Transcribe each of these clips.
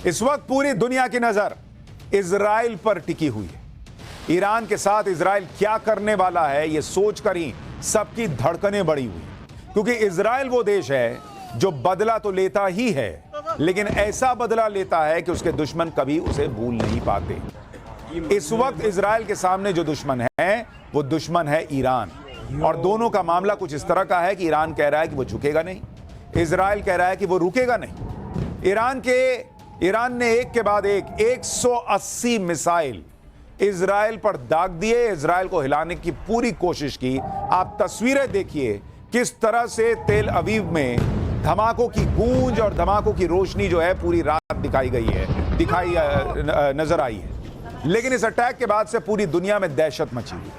इस वक्त पूरी दुनिया की नजर इजराइल पर टिकी हुई है। ईरान के साथ इजराइल क्या करने वाला है, यह सोचकर ही सबकी धड़कनें बढ़ी हुई, क्योंकि इजराइल वो देश है जो बदला तो लेता ही है, लेकिन ऐसा बदला लेता है कि उसके दुश्मन कभी उसे भूल नहीं पाते। इस वक्त इजराइल के सामने जो दुश्मन है वो दुश्मन है ईरान, और दोनों का मामला कुछ इस तरह का है कि ईरान कह रहा है कि वो झुकेगा नहीं, इजराइल कह रहा है कि वो रुकेगा नहीं। ईरान ने एक के बाद एक 180 मिसाइल इजराइल पर दाग दिए, इजराइल को हिलाने की पूरी कोशिश की। आप तस्वीरें देखिए किस तरह से तेल अवीव में धमाकों की गूंज और धमाकों की रोशनी जो है पूरी रात दिखाई नजर आई है। लेकिन इस अटैक के बाद से पूरी दुनिया में दहशत मची हुई,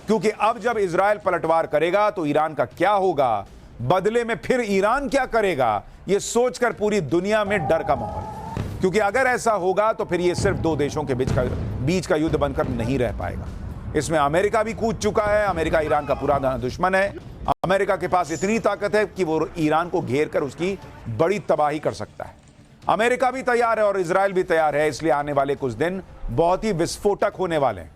क्योंकि अब जब इजराइल पलटवार करेगा तो ईरान का क्या होगा, बदले में फिर ईरान क्या करेगा, यह सोचकर पूरी दुनिया में डर का माहौल। क्योंकि अगर ऐसा होगा तो फिर यह सिर्फ दो देशों के बीच का युद्ध बनकर नहीं रह पाएगा। इसमें अमेरिका भी कूद चुका है। अमेरिका ईरान का पुराना दुश्मन है। अमेरिका के पास इतनी ताकत है कि वो ईरान को घेर कर उसकी बड़ी तबाही कर सकता है। अमेरिका भी तैयार है और इजराइल भी तैयार है, इसलिए आने वाले कुछ दिन बहुत ही विस्फोटक होने वाले हैं।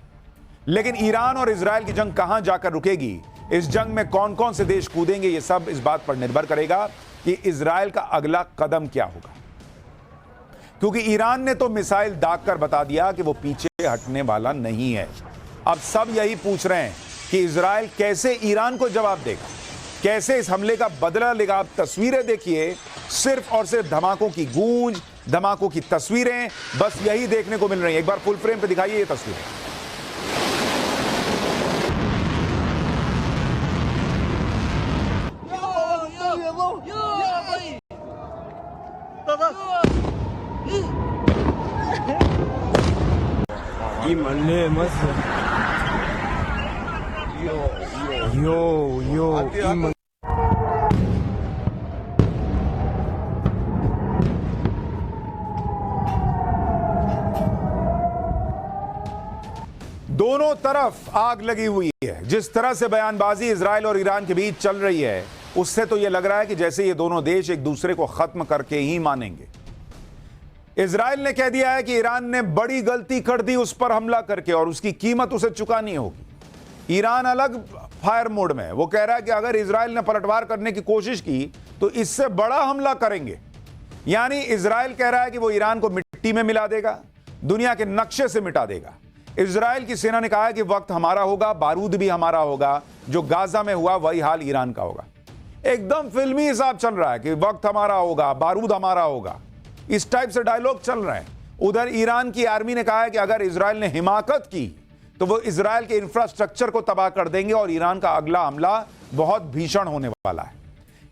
लेकिन ईरान और इजराइल की जंग कहां जाकर रुकेगी, इस जंग में कौन कौन से देश कूदेंगे, यह सब इस बात पर निर्भर करेगा कि इजराइल का अगला कदम क्या होगा। क्योंकि ईरान ने तो मिसाइल दाग कर बता दिया कि वो पीछे हटने वाला नहीं है। अब सब यही पूछ रहे हैं कि इजराइल कैसे ईरान को जवाब देगा, कैसे इस हमले का बदला लेगा। आप तस्वीरें देखिए, सिर्फ और सिर्फ धमाकों की गूंज, धमाकों की तस्वीरें, बस यही देखने को मिल रही है। एक बार फुल फ्रेम पे दिखाइए ये तस्वीरें। दोनों तरफ आग लगी हुई है। जिस तरह से बयानबाजी इजराइल और ईरान के बीच चल रही है, उससे तो यह लग रहा है कि जैसे ये दोनों देश एक दूसरे को खत्म करके ही मानेंगे। इजराइल ने कह दिया है कि ईरान ने बड़ी गलती कर दी उस पर हमला करके, और उसकी कीमत उसे चुकानी होगी। ईरान अलग फायर मोड में है। वो कह रहा है कि अगर इजराइल ने पलटवार करने की कोशिश की तो इससे बड़ा हमला करेंगे। यानी इजराइल कह रहा है कि वो ईरान को मिट्टी में मिला देगा, दुनिया के नक्शे से मिटा देगा। इजराइल की सेना ने कहा है कि वक्त हमारा होगा, बारूद भी हमारा होगा। जो गाजा में हुआ वही हाल ईरान का होगा। एकदम फिल्मी हिसाब चल रहा है कि वक्त हमारा होगा, बारूद हमारा होगा, इस टाइप से डायलॉग चल रहे हैं। उधर ईरान की आर्मी ने कहा है कि अगर इजराइल ने हिमाकत की तो वो इजराइल के इंफ्रास्ट्रक्चर को तबाह कर देंगे और ईरान का अगला हमला बहुत भीषण होने वाला है।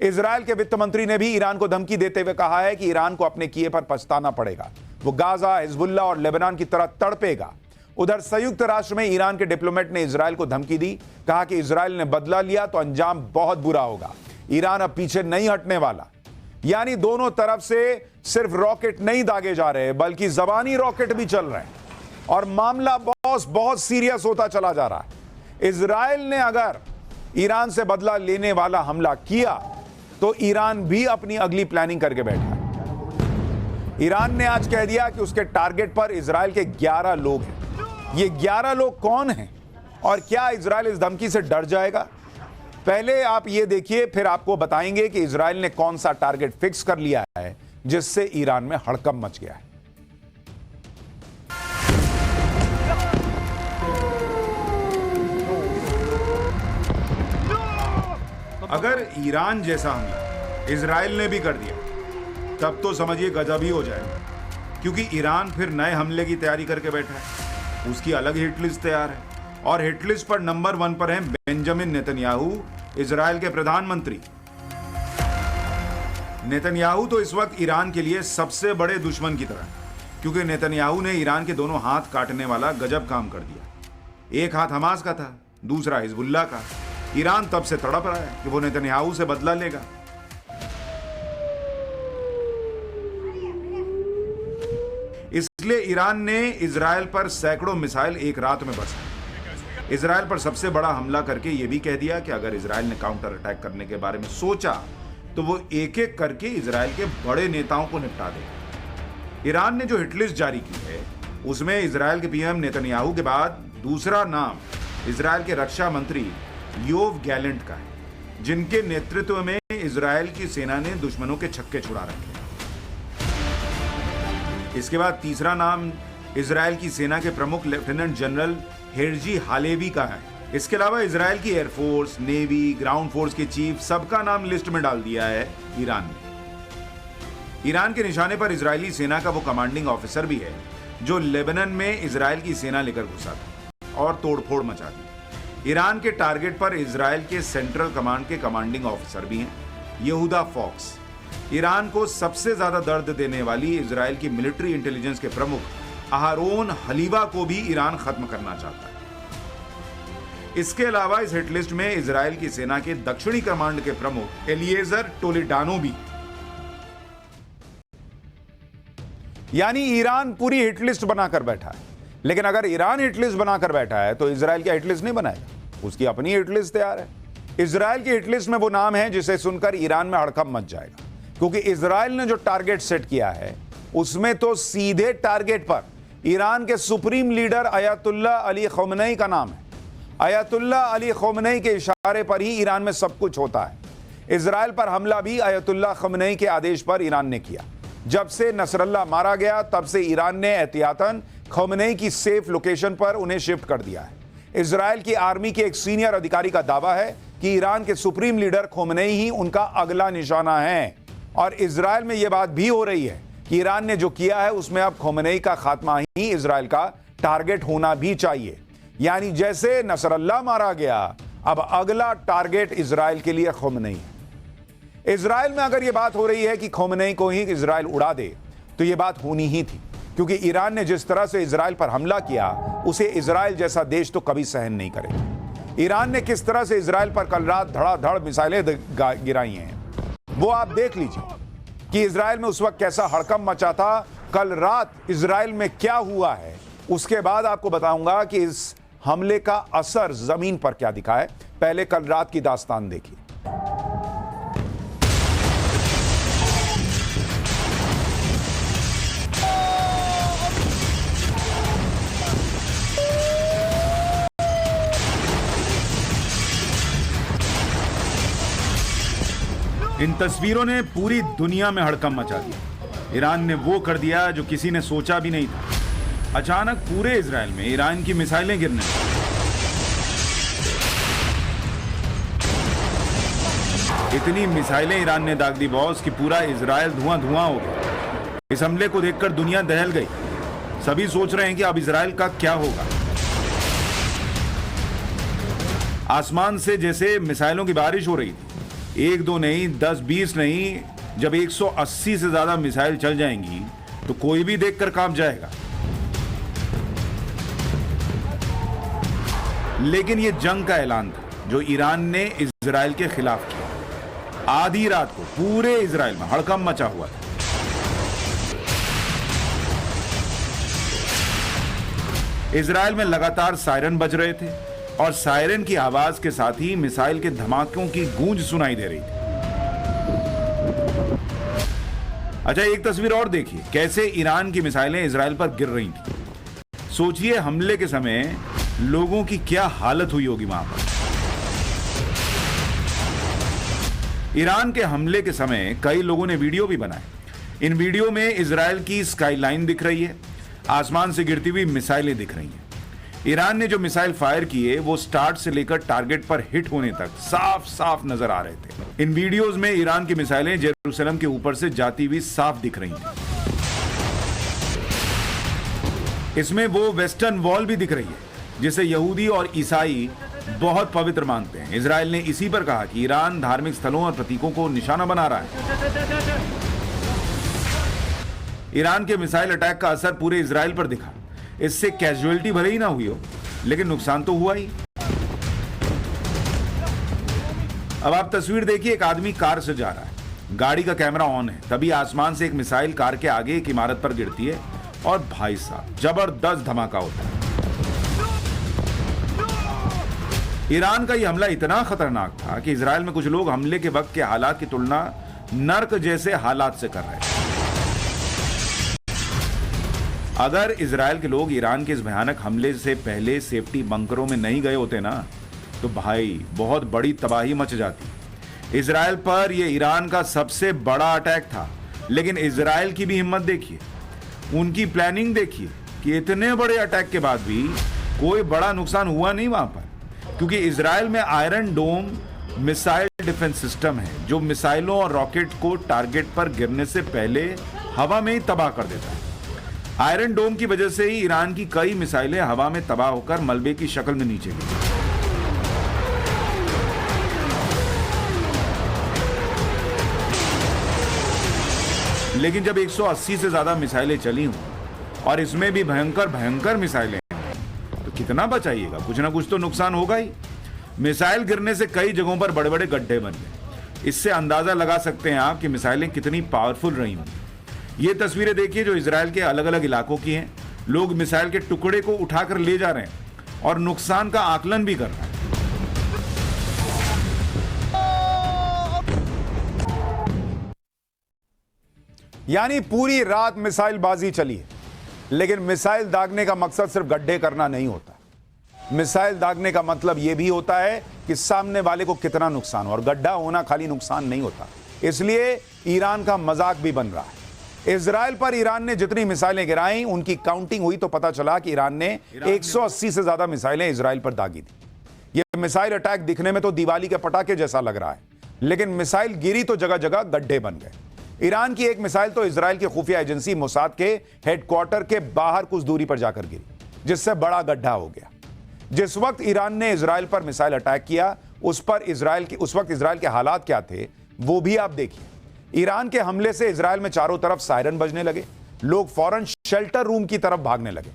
इजराइल के वित्त मंत्री ने भी ईरान को धमकी देते हुए कहा है कि ईरान को अपने किए पर पछताना पड़ेगा। वो गाजा, हिजबुल्लाह और लेबनान की तरह तड़पेगा। उधर संयुक्त राष्ट्र में ईरान के डिप्लोमेट ने इजराइल को धमकी दी, कहा कि इजराइल ने बदला लिया तो अंजाम बहुत बुरा होगा। ईरान अब पीछे नहीं हटने वाला। यानी दोनों तरफ से सिर्फ रॉकेट नहीं दागे जा रहे, बल्कि जबानी रॉकेट भी चल रहे हैं, और मामला बहुत सीरियस होता चला जा रहा है। इजराइल ने अगर ईरान से बदला लेने वाला हमला किया तो ईरान भी अपनी अगली प्लानिंग करके बैठा है। ईरान ने आज कह दिया कि उसके टारगेट पर इजराइल के 11 लोग हैं। ये 11 लोग कौन हैं और क्या इजराइल इस धमकी से डर जाएगा? पहले आप ये देखिए, फिर आपको बताएंगे कि इजराइल ने कौन सा टारगेट फिक्स कर लिया है जिससे ईरान में हड़कंप मच गया है। अगर ईरान जैसा हमला इजराइल ने भी कर दिया तब तो समझिए गजब ही हो जाएगा, क्योंकि ईरान फिर नए हमले की तैयारी करके बैठा है। उसकी अलग हिट लिस्ट तैयार है, और हिट लिस्ट पर नंबर 1 पर हैं बेंजामिन नेतन्याहू, इजराइल के प्रधानमंत्री। नेतन्याहू तो इस वक्त ईरान के लिए सबसे बड़े दुश्मन की तरह, क्योंकि नेतन्याहू ने ईरान के दोनों हाथ काटने वाला गजब काम कर दिया। एक हाथ हमास का था, दूसरा हिजबुल्लाह का। ईरान तब से तड़प रहा है कि वो नेतन्याहू से बदला लेगा। इसलिए ईरान ने इजराइल पर सैकड़ों मिसाइल एक रात में बरसाए। इजराइल पर सबसे बड़ा हमला करके यह भी कह दिया कि अगर इजराइल ने काउंटर अटैक करने के बारे में सोचा तो वो एक एक करके इजराइल के बड़े नेताओं को निपटा देगा। ईरान ने जो हिट लिस्ट जारी की है उसमें इजराइल के पीएम नेतन्याहू के बाद दूसरा नाम इजराइल के रक्षा मंत्री योव गैलेंट का है, जिनके नेतृत्व में इजराइल की सेना ने दुश्मनों के छक्के छुड़ा रखे। इसके बाद तीसरा नाम इजराइल की सेना के प्रमुख लेफ्टिनेंट जनरल हेरजी हालेवी का है। इसके अलावा इजराइल की एयरफोर्स, नेवी, ग्राउंड फोर्स के चीफ सबका नाम लिस्ट में डाल दिया है ईरान ने। ईरान के निशाने पर इजरायली सेना का वो कमांडिंग ऑफिसर भी है जो लेबनान में इजराइल की सेना लेकर घुसा था और तोड़फोड़ मचा दी। ईरान के टारगेट पर इजराइल के सेंट्रल कमांड के कमांडिंग ऑफिसर भी हैं, यहूदा फॉक्स। ईरान को सबसे ज्यादा दर्द देने वाली इजराइल की मिलिट्री इंटेलिजेंस के प्रमुख अहारोन हलीवा को भी ईरान खत्म करना चाहता है। इसके अलावा इस हिट लिस्ट में इजराइल की सेना के दक्षिणी कमांड के प्रमुख एलिएजर टोलेडानो भी। यानी ईरान पूरी हिट लिस्ट बनाकर बैठा है। लेकिन अगर ईरान हिट लिस्ट बनाकर बैठा है तो इजराइल की हिट लिस्ट नहीं बनाएगा, उसकी अपनी हिट लिस्ट तैयार है। इजराइल की हिट लिस्ट में वो नाम है जिसे सुनकर ईरान में हड़कंप मच जाएगा, क्योंकि इजराइल ने जो टारगेट सेट किया है उसमें तो सीधे टारगेट पर ईरान के सुप्रीम लीडर अयतुल्ला अली खमेनी का नाम है। अयतुल्ला अली खमेनी के इशारे पर ही ईरान में सब कुछ होता है। इजराइल पर हमला भी अयतुल्ला खमेनी के आदेश पर ईरान ने किया। जब से नसरल्ला मारा गया तब से ईरान ने एहतियातन खमेनी की सेफ लोकेशन पर उन्हें शिफ्ट कर दिया है। इजराइल की आर्मी के एक सीनियर अधिकारी का दावा है कि ईरान के सुप्रीम लीडर खमेनी ही उनका अगला निशाना है। और इजराइल में यह बात भी हो रही है कि ईरान ने जो किया है उसमें अब खमेनी का खात्मा ही इजराइल का टारगेट होना भी चाहिए। यानी जैसे नसरल्ला मारा गया, अब अगला टारगेट इजराइल के लिए खमेनी है। इजराइल में अगर यह बात हो रही है कि खमेनी को ही इजराइल उड़ा दे, तो यह बात होनी ही थी, क्योंकि ईरान ने जिस तरह से इजराइल पर हमला किया उसे इजराइल जैसा देश तो कभी सहन नहीं करेगा। ईरान ने किस तरह से इजराइल पर कल रात धड़ाधड़ मिसाइलें गिराई हैं, वो आप देख लीजिए कि इजराइल में उस वक्त कैसा हड़कंप मचा था। कल रात इजराइल में क्या हुआ है, उसके बाद आपको बताऊंगा कि इस हमले का असर जमीन पर क्या दिखा है। पहले कल रात की दास्तान देखिए। इन तस्वीरों ने पूरी दुनिया में हड़कंप मचा दिया। ईरान ने वो कर दिया जो किसी ने सोचा भी नहीं था। अचानक पूरे इजराइल में ईरान की मिसाइलें गिरने लगी। इतनी मिसाइलें ईरान ने दाग दी बॉस कि पूरा इजराइल धुआं धुआं हो गया। इस हमले को देखकर दुनिया दहल गई। सभी सोच रहे हैं कि अब इजराइल का क्या होगा। आसमान से जैसे मिसाइलों की बारिश हो रही थी। एक दो नहीं, 10-20 नहीं, जब 180 से ज्यादा मिसाइल चल जाएंगी तो कोई भी देखकर कांप जाएगा। लेकिन यह जंग का ऐलान था जो ईरान ने इजराइल के खिलाफ किया। आधी रात को पूरे इजराइल में हड़कंप मचा हुआ था। इजराइल में लगातार सायरन बज रहे थे और सायरन की आवाज के साथ ही मिसाइल के धमाकों की गूंज सुनाई दे रही थी। अच्छा, एक तस्वीर और देखिए कैसे ईरान की मिसाइलें इजराइल पर गिर रही थी। सोचिए हमले के समय लोगों की क्या हालत हुई होगी वहां पर। ईरान के हमले के समय कई लोगों ने वीडियो भी बनाए। इन वीडियो में इजराइल की स्काईलाइन दिख रही है, आसमान से गिरती हुई मिसाइलें दिख रही हैं। ईरान ने जो मिसाइल फायर किए वो स्टार्ट से लेकर टारगेट पर हिट होने तक साफ साफ नजर आ रहे थे। इन वीडियोस में ईरान की मिसाइलें जेरूसलम के ऊपर से जाती हुई साफ दिख रही थी। इसमें वो वेस्टर्न वॉल भी दिख रही है जिसे यहूदी और ईसाई बहुत पवित्र मानते हैं। इजराइल ने इसी पर कहा कि ईरान धार्मिक स्थलों और प्रतीकों को निशाना बना रहा है। ईरान के मिसाइल अटैक का असर पूरे इजराइल पर दिखा। इससे कैजुअलिटी भले ही ना हुई हो, लेकिन नुकसान तो हुआ ही। अब आप तस्वीर देखिए, एक आदमी कार से जा रहा है, गाड़ी का कैमरा ऑन है, तभी आसमान से एक मिसाइल कार के आगे एक इमारत पर गिरती है और भाई साहब जबरदस्त धमाका होता है। ईरान का यह हमला इतना खतरनाक था कि इजराइल में कुछ लोग हमले के वक्त के हालात की तुलना नर्क जैसे हालात से कर रहे हैं। अगर इजराइल के लोग ईरान के इस भयानक हमले से पहले सेफ्टी बंकरों में नहीं गए होते ना, तो भाई बहुत बड़ी तबाही मच जाती। इजराइल पर यह ईरान का सबसे बड़ा अटैक था, लेकिन इजराइल की भी हिम्मत देखिए, उनकी प्लानिंग देखिए कि इतने बड़े अटैक के बाद भी कोई बड़ा नुकसान हुआ नहीं वहां पर, क्योंकि इजराइल में iron dome missile defence system है जो मिसाइलों और रॉकेट को टारगेट पर गिरने से पहले हवा में ही तबाह कर देता है। आयरन डोम की वजह से ही ईरान की कई मिसाइलें हवा में तबाह होकर मलबे की शक्ल में नीचे गिरी। लेकिन जब 180 से ज्यादा मिसाइलें चली हों और इसमें भी भयंकर भयंकर मिसाइलें, तो कितना बचाइएगा, कुछ ना कुछ तो नुकसान होगा ही। मिसाइल गिरने से कई जगहों पर बड़े बड़े गड्ढे बन गए। इससे अंदाजा लगा सकते हैं आप कि मिसाइलें कितनी पावरफुल रही होंगी। ये तस्वीरें देखिए जो इजराइल के अलग अलग इलाकों की हैं। लोग मिसाइल के टुकड़े को उठाकर ले जा रहे हैं और नुकसान का आकलन भी कर रहे हैं। यानी पूरी रात मिसाइल बाजी चली है, लेकिन मिसाइल दागने का मकसद सिर्फ गड्ढे करना नहीं होता। मिसाइल दागने का मतलब यह भी होता है कि सामने वाले को कितना नुकसान हो, और गड्ढा होना खाली नुकसान नहीं होता। इसलिए ईरान का मजाक भी बन रहा है। इजराइल पर ईरान ने जितनी मिसाइलें गिराई, उनकी काउंटिंग हुई तो पता चला कि ईरान ने 180 से ज्यादा मिसाइलें इजराइल पर दागी थी। यह मिसाइल अटैक दिखने में तो दिवाली के पटाखे जैसा लग रहा है, लेकिन मिसाइल गिरी तो जगह जगह गड्ढे बन गए। ईरान की एक मिसाइल तो इजराइल की खुफिया एजेंसी मोसाद के हेडक्वार्टर के बाहर कुछ दूरी पर जाकर गिरी, जिससे बड़ा गड्ढा हो गया। जिस वक्त ईरान ने इजराइल पर मिसाइल अटैक किया, उस वक्त इजराइल के हालात क्या थे वो भी आप देखिए। ईरान के हमले से इजराइल में चारों तरफ सायरन बजने लगे। लोग फौरन शेल्टर रूम की तरफ भागने लगे।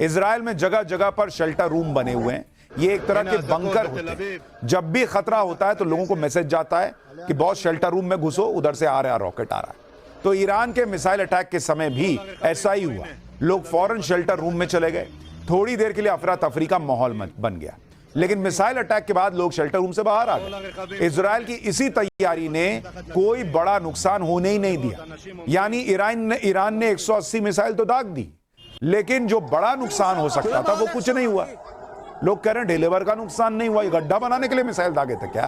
इजराइल में जगह जगह पर शेल्टर रूम बने हुए हैं। ये एक तरह के बंकर होते हैं। जब भी खतरा होता है तो लोगों को मैसेज जाता है कि बहुत शेल्टर रूम में घुसो, उधर से आ रहा रॉकेट आ रहा है। तो ईरान के मिसाइल अटैक के समय भी ऐसा ही हुआ। लोग फौरन शेल्टर रूम में चले गए। थोड़ी देर के लिए अफरा तफरी का माहौल बन गया, लेकिन मिसाइल अटैक के बाद लोग शेल्टर रूम से बाहर आ गए। इजराइल की इसी तैयारी ने कोई बड़ा नुकसान होने ही नहीं दिया। यानी ईरान ने 180 मिसाइल तो दाग दी, लेकिन जो बड़ा नुकसान हो सकता था वो कुछ नहीं हुआ। लोग कह रहे हैं डिलीवर का नुकसान नहीं हुआ, ये गड्ढा बनाने के लिए मिसाइल दागे थे क्या?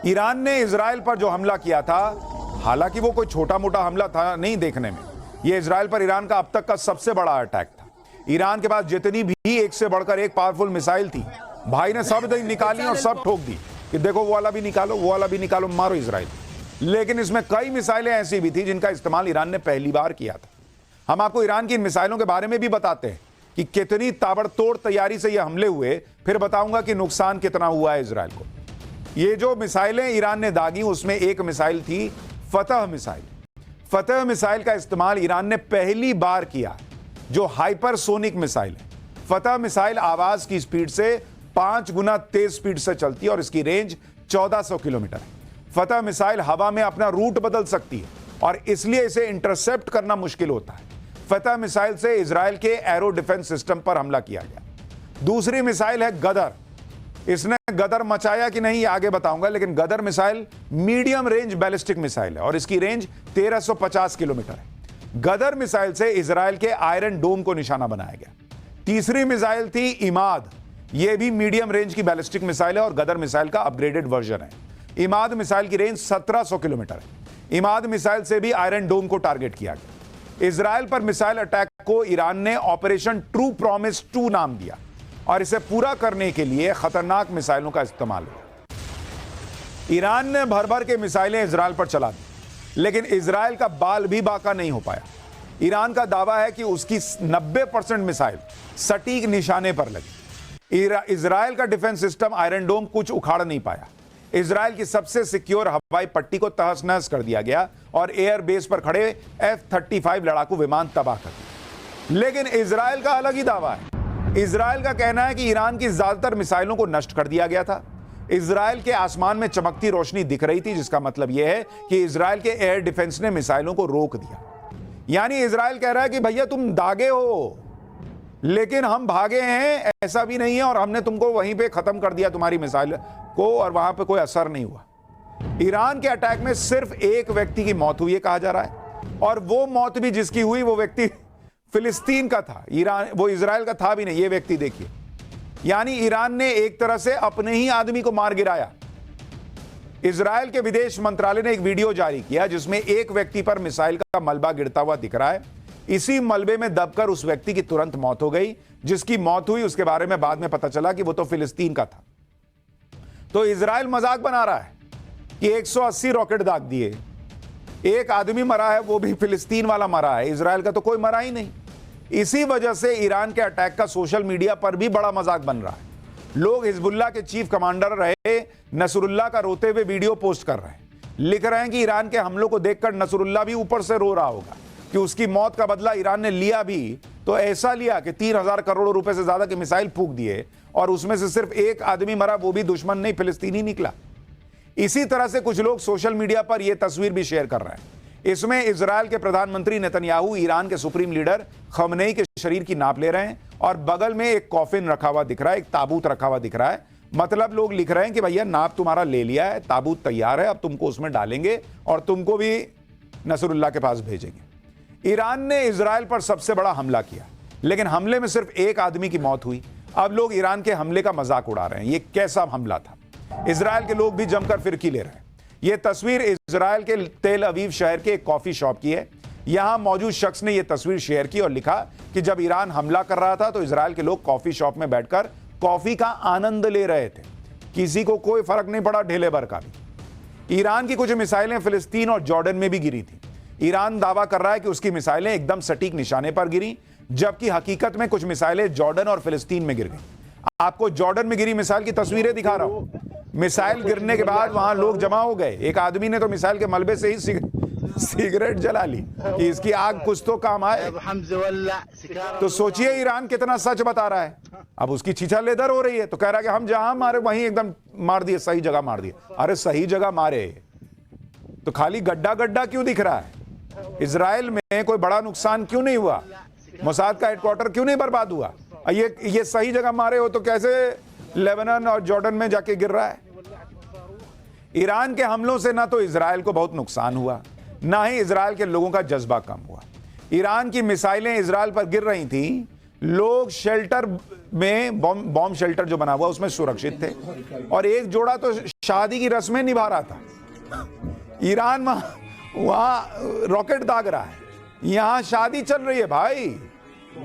ईरान ने इजराइल पर जो हमला किया था, हालांकि वो कोई छोटा मोटा हमला था नहीं देखने में, ये इजराइल पर ईरान का अब तक का सबसे बड़ा अटैक था। ईरान के पास जितनी भी एक से बढ़कर एक पावरफुल मिसाइल थी, भाई ने सब निकाली और सब ठोक दी कि देखो वो वाला भी निकालो, वो वाला भी निकालो, मारो इजराइल। लेकिन इसमें कई मिसाइलें ऐसी भी थी जिनका इस्तेमाल ईरान ने पहली बार किया था। हम आपको ईरान की इन मिसाइलों के बारे में भी बताते हैं कि कितनी ताबड़तोड़ तैयारी से ये हमले हुए, फिर बताऊंगा कि नुकसान कितना हुआ है इजराइल को। ये जो मिसाइलें ईरान ने दागी, उसमें एक मिसाइल थी फतह मिसाइल। फतह मिसाइल का इस्तेमाल ईरान ने पहली बार किया, जो हाइपरसोनिक मिसाइल है। फतह मिसाइल आवाज की स्पीड से 5 गुना तेज स्पीड से चलती है और इसकी रेंज 1400 किलोमीटर है। फतह मिसाइल हवा में अपना रूट बदल सकती है और इसलिए इसे इंटरसेप्ट करना मुश्किल होता है। फतह मिसाइल से इजराइल के एरो डिफेंस सिस्टम पर हमला किया गया। दूसरी मिसाइल है गदर। इसने गदर मचाया कि नहीं आगे बताऊंगा, लेकिन Ghadr missile medium range ballistic missile है और इसकी रेंज 1350 किलोमीटर है। गदर मिसाइल से इजराइल के आयरन डोम को निशाना बनाया गया। तीसरी मिसाइल थी इमाद। यह भी मीडियम रेंज की बैलिस्टिक मिसाइल है और गदर मिसाइल का अपग्रेडेड वर्जन है। इमाद मिसाइल की रेंज 1700 किलोमीटर है। इमाद मिसाइल से भी आयरन डोम को टारगेट किया गया। इजराइल पर मिसाइल अटैक को ईरान ने ऑपरेशन ट्रू प्रॉमिस 2 नाम दिया और इसे पूरा करने के लिए खतरनाक मिसाइलों का इस्तेमाल हुआ। ईरान ने भर भर के मिसाइलें इजराइल पर चला दी, लेकिन इजराइल का बाल भी बाका नहीं हो पाया। ईरान का दावा है कि उसकी 90% मिसाइल सटीक निशाने पर लगी। इजराइल का डिफेंस सिस्टम आयरन डोम कुछ उखाड़ नहीं पाया। इजराइल की सबसे सिक्योर हवाई पट्टी को तहस नहस कर दिया गया और एयर बेस पर खड़े F-35 लड़ाकू विमान तबाह कर दिए। लेकिन इजराइल का अलग ही दावा है। इजराइल का कहना है कि ईरान की ज्यादातर मिसाइलों को नष्ट कर दिया गया था। इजराइल के आसमान में चमकती रोशनी दिख रही थी, जिसका मतलब यह है कि इजराइल के एयर डिफेंस ने मिसाइलों को रोक दिया। यानी इजराइल कह रहा है कि भैया तुम दागे हो, लेकिन हम भागे हैं, ऐसा भी नहीं है, और हमने तुमको वहीं पे खत्म कर दिया तुम्हारी मिसाइल को, और वहां पे कोई असर नहीं हुआ। ईरान के अटैक में सिर्फ एक व्यक्ति की मौत हुई है कहा जा रहा है, और वो मौत भी जिसकी हुई वो व्यक्ति फिलिस्तीन का था, ईरान, वो इजराइल का था भी नहीं। ये व्यक्ति देखिए, यानी ईरान ने एक तरह से अपने ही आदमी को मार गिराया। इजराइल के विदेश मंत्रालय ने एक वीडियो जारी किया जिसमें एक व्यक्ति पर मिसाइल का मलबा गिरता हुआ दिख रहा है। इसी मलबे में दबकर उस व्यक्ति की तुरंत मौत हो गई। जिसकी मौत हुई उसके बारे में बाद में पता चला कि वो तो फिलिस्तीन का था। तो इजराइल मजाक बना रहा है कि 180 रॉकेट दाग दिए, एक आदमी मरा है, वो भी फिलिस्तीन वाला मरा है, इजराइल का तो कोई मरा ही नहीं। इसी वजह से ईरान के अटैक का सोशल मीडिया पर भी बड़ा मजाक बन रहा है। लोग हिजबुल्लाह के चीफ कमांडर रहे नसरुल्लाह का रोते हुए वीडियो पोस्ट कर रहे हैं, लिख रहे हैं कि ईरान के हमलों को देखकर नसरुल्लाह भी ऊपर से रो रहा होगा कि उसकी मौत का बदला ईरान ने लिया भी तो ऐसा लिया कि 3000 करोड़ रुपए से ज्यादा के मिसाइल फूंक दिए और उसमें से सिर्फ एक आदमी मरा, वो भी दुश्मन नहीं, फिलिस्तीनी निकला। इसी तरह से कुछ लोग सोशल मीडिया पर यह तस्वीर भी शेयर कर रहे हैं। इसमें इजराइल के प्रधानमंत्री नेतन्याहू ईरान के सुप्रीम लीडर खमनेई के शरीर की नाप ले रहे हैं और बगल में एक कॉफिन रखा हुआ दिख रहा है, एक ताबूत रखा हुआ दिख रहा है। मतलब लोग लिख रहे हैं कि भैया नाप तुम्हारा ले लिया है, ताबूत तैयार है, अब तुमको उसमें डालेंगे और तुमको भी नसरुल्लाह के पास भेजेंगे। ईरान ने इजराइल पर सबसे बड़ा हमला किया, लेकिन हमले में सिर्फ एक आदमी की मौत हुई। अब लोग ईरान के हमले का मजाक उड़ा रहे हैं। ये कैसा हमला था? इजराइल के लोग भी जमकर फिरकी ले रहे हैं। यह तस्वीर इजराइल के तेल अवीव शहर के एक कॉफी शॉप की है। यहां मौजूद शख्स ने यह तस्वीर शेयर की और लिखा कि जब ईरान हमला कर रहा था तो इजराइल के लोग कॉफी शॉप में बैठकर कॉफी का आनंद ले रहे थे। किसी को कोई फर्क नहीं पड़ा, ढेले भर का भी। ईरान की कुछ मिसाइलें फिलिस्तीन और जॉर्डन में भी गिरी थी। ईरान दावा कर रहा है कि उसकी मिसाइलें एकदम सटीक निशाने पर गिरी, जबकि हकीकत में कुछ मिसाइलें जॉर्डन और फिलिस्तीन में गिर गई। आपको जॉर्डन में गिरी मिसाइल की तस्वीरें दिखा रहा हूं। मिसाइल गिरने के बाद वहां लोग जमा हो गए। एक आदमी ने तो मिसाइल के मलबे से ही सिगरेट जला ली कि इसकी आग कुछ तो काम आए। तो सोचिए ईरान कितना सच बता रहा है। अब उसकी छीछा लेदर हो रही है तो कह रहा है कि हम जहां मारे वहीं एकदम मार दिए, सही जगह मार दिए। अरे सही जगह मारे तो खाली गड्ढा गड्ढा क्यों दिख रहा है? इजराइल में कोई बड़ा नुकसान क्यों नहीं हुआ? मोसाद का हेडक्वार्टर क्यों नहीं बर्बाद हुआ? ये सही जगह मारे हो तो कैसे लेबनान और जॉर्डन में जाके गिर रहा है? ईरान के हमलों से ना तो इजराइल को बहुत नुकसान हुआ, ना ही इजराइल के लोगों का जज्बा कम हुआ। ईरान की मिसाइलें इजराइल पर गिर रही थी, लोग शेल्टर में बॉम्ब शेल्टर जो बना हुआ उसमें सुरक्षित थे और एक जोड़ा तो शादी की रस्में निभा रहा था। ईरान वहां रॉकेट दाग रहा है, यहां शादी चल रही है। भाई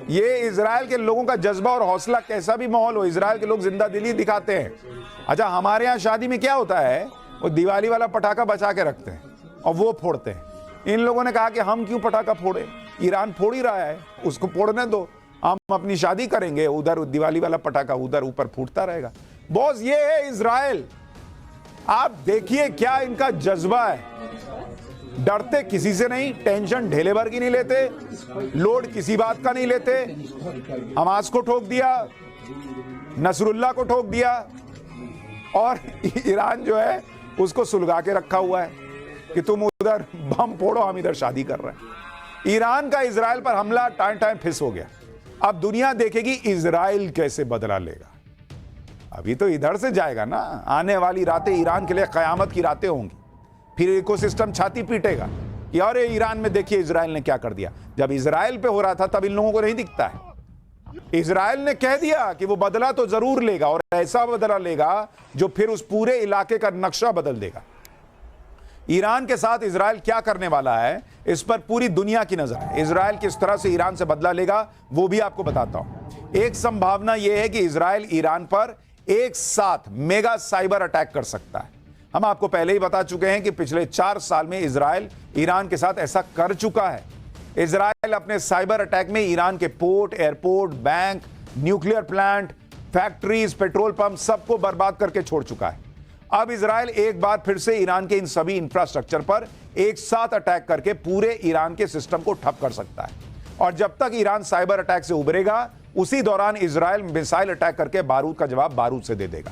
ये इजराइल के लोगों का जज्बा और हौसला, कैसा भी माहौल हो, इजराइल के लोग जिंदा दिली दिखाते हैं। अच्छा, हमारे यहां शादी में क्या होता है, वो दिवाली वाला पटाखा बचा के रखते हैं और वो फोड़ते हैं। इन लोगों ने कहा कि हम क्यों पटाखा फोड़े, ईरान फोड़ ही रहा है, उसको फोड़ने दो, हम अपनी शादी करेंगे, उधर दिवाली वाला पटाखा उधर ऊपर फूटता रहेगा। बॉस ये है इजराइल। आप देखिए क्या इनका जज्बा है। डरते किसी से नहीं, टेंशन ढेले भर की नहीं लेते, लोड किसी बात का नहीं लेते। हमास को ठोक दिया, नसरुल्लाह को ठोक दिया और ईरान जो है उसको सुलगा के रखा हुआ है कि तुम उधर बम फोड़ो, हम इधर शादी कर रहे हैं। ईरान का इजराइल पर हमला टाइम टाइम फिस हो गया। अब दुनिया देखेगी इजराइल कैसे बदला लेगा। अभी तो इधर से जाएगा ना, आने वाली रातें ईरान के लिए कयामत की रातें होंगी। फिर इकोसिस्टम छाती पीटेगा कि अरे ईरान में देखिए इजराइल ने क्या कर दिया। जब इजराइल पे हो रहा था तब इन लोगों को नहीं दिखता है। इजराइल ने कह दिया कि वो बदला तो जरूर लेगा और ऐसा बदला लेगा जो फिर उस पूरे इलाके का नक्शा बदल देगा। ईरान के साथ इजराइल क्या करने वाला है, इस पर पूरी दुनिया की नजर है। इजराइल किस तरह से ईरान से बदला लेगा वो भी आपको बताता हूं। एक संभावना यह है कि इजराइल ईरान पर एक साथ मेगा साइबर अटैक कर सकता है। हम आपको पहले ही बता चुके हैं कि पिछले 4 साल में इजराइल ईरान के साथ ऐसा कर चुका है। इजराइल अपने साइबर अटैक में ईरान के port, airport, bank, nuclear plant, factories, petrol pump सबको बर्बाद करके छोड़ चुका है। अब इजराइल एक बार फिर से ईरान के इन सभी इंफ्रास्ट्रक्चर पर एक साथ अटैक करके पूरे ईरान के सिस्टम को ठप कर सकता है। और जब तक ईरान साइबर अटैक से उभरेगा, उसी दौरान इजराइल मिसाइल अटैक करके बारूद का जवाब बारूद से दे देगा।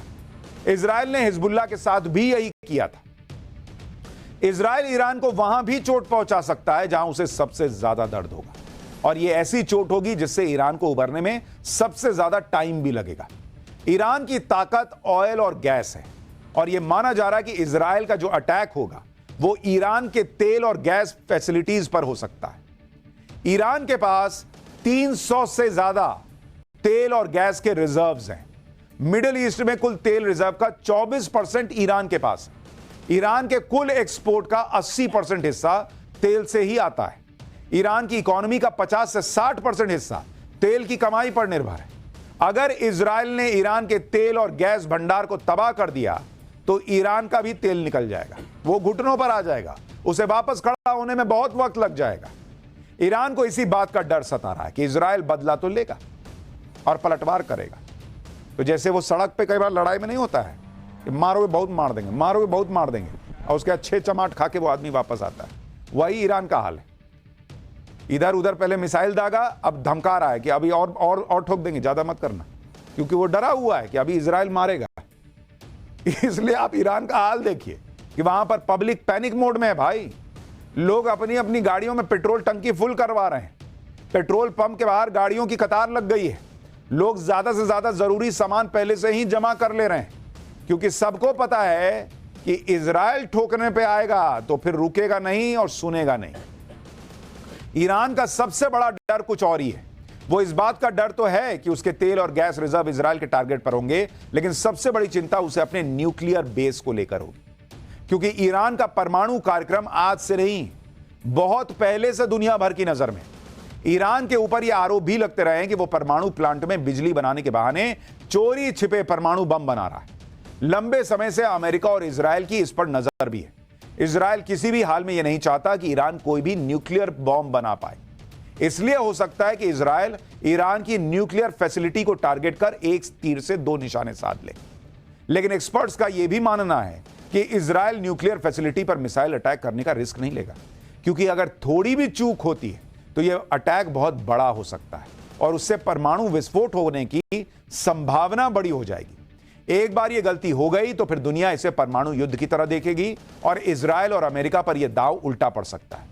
इजराइल ने हिजबुल्लाह के साथ भी यही किया था। इजराइल ईरान को वहां भी चोट पहुंचा सकता है जहां उसे सबसे ज्यादा दर्द होगा, और यह ऐसी चोट होगी जिससे ईरान को उभरने में सबसे ज्यादा टाइम भी लगेगा। ईरान की ताकत ऑयल और गैस है और यह माना जा रहा है कि इजराइल का जो अटैक होगा वो ईरान के तेल और गैस फैसिलिटीज पर हो सकता है। ईरान के पास 300 से ज्यादा तेल और गैस के रिजर्व्स हैं। मिडिल ईस्ट में कुल तेल रिजर्व का 24% ईरान के पास है। ईरान के कुल एक्सपोर्ट का 80% हिस्सा तेल से ही आता है। ईरान की इकोनॉमी का 50 से 60% हिस्सा तेल की कमाई पर निर्भर है। अगर इजराइल ने ईरान के तेल और गैस भंडार को तबाह कर दिया तो ईरान का भी तेल निकल जाएगा, वो घुटनों पर आ जाएगा, उसे वापस खड़ा होने में बहुत वक्त लग जाएगा। ईरान को इसी बात का डर सता रहा है कि इजराइल बदला तो लेगा और पलटवार करेगा। तो जैसे वो सड़क पे कई बार लड़ाई में नहीं होता है कि मारोगे बहुत मार देंगे, मारोगे बहुत मार देंगे, और उसके बाद 6 चमाट खा के वो आदमी वापस आता है, वही ईरान का हाल है। इधर उधर पहले मिसाइल दागा, अब धमका रहा है कि अभी और ठोक देंगे, ज्यादा मत करना, क्योंकि वो डरा हुआ है कि अभी इजराइल मारेगा। इसलिए आप ईरान का हाल देखिए कि वहां पर पब्लिक पैनिक मोड में है भाई। लोग अपनी अपनी गाड़ियों में पेट्रोल टंकी फुल करवा रहे हैं। पेट्रोल पंप के बाहर गाड़ियों की कतार लग गई है। लोग ज्यादा से ज्यादा जरूरी सामान पहले से ही जमा कर ले रहे हैं, क्योंकि सबको पता है कि इजराइल ठोकने पे आएगा तो फिर रुकेगा नहीं और सुनेगा नहीं। ईरान का सबसे बड़ा डर कुछ और ही है। वो इस बात का डर तो है कि उसके तेल और गैस रिजर्व इजराइल के टारगेट पर होंगे, लेकिन सबसे बड़ी चिंता उसे अपने न्यूक्लियर बेस को लेकर होगी, क्योंकि ईरान का परमाणु कार्यक्रम आज से नहीं, बहुत पहले से दुनिया भर की नजर में। ईरान के ऊपर यह आरोप भी लगते रहे हैं कि वो परमाणु प्लांट में बिजली बनाने के बहाने चोरी छिपे परमाणु बम बना रहा है। लंबे समय से अमेरिका और इजराइल की इस पर नजर भी है। इजराइल किसी भी हाल में यह नहीं चाहता कि ईरान कोई भी न्यूक्लियर बॉम्ब बना पाए। इसलिए हो सकता है कि इजराइल ईरान की न्यूक्लियर फैसिलिटी को टारगेट कर एक तीर से 2 निशाने साध ले। लेकिन एक्सपर्ट्स का यह भी मानना है कि इजराइल न्यूक्लियर फैसिलिटी पर मिसाइल अटैक करने का रिस्क नहीं लेगा, क्योंकि अगर थोड़ी भी चूक होती है तो यह अटैक बहुत बड़ा हो सकता है और उससे परमाणु विस्फोट होने की संभावना बड़ी हो जाएगी। एक बार यह गलती हो गई तो फिर दुनिया इसे परमाणु युद्ध की तरह देखेगी और इजराइल और अमेरिका पर यह दांव उल्टा पड़ सकता है।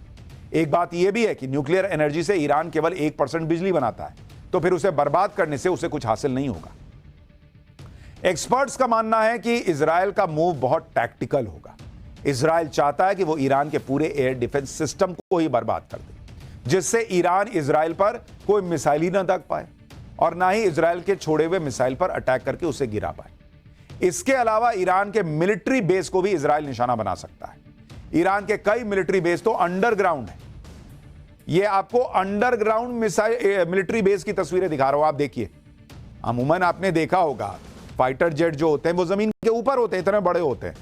एक बात यह भी है कि न्यूक्लियर एनर्जी से ईरान केवल 1% बिजली बनाता है, तो फिर उसे बर्बाद करने से उसे कुछ हासिल नहीं होगा। एक्सपर्ट्स का मानना है कि इजराइल का मूव बहुत टैक्टिकल होगा। इजराइल चाहता है कि वो ईरान के पूरे एयर डिफेंस सिस्टम को ही बर्बाद कर दे, जिससे ईरान इजराइल पर कोई मिसाइल ही ना दाग पाए और ना ही इजराइल के छोड़े हुए मिसाइल पर अटैक करके उसे गिरा पाए। इसके अलावा ईरान के मिलिट्री बेस को भी इजराइल निशाना बना सकता है। ईरान के कई मिलिट्री बेस तो अंडरग्राउंड है। यह आपको अंडरग्राउंड मिलिट्री बेस की तस्वीरें दिखा रहा हूं, आप देखिए। अमूमन आपने देखा होगा फाइटर जेट जो होते हैं वो जमीन के ऊपर होते हैं, इतने बड़े होते हैं।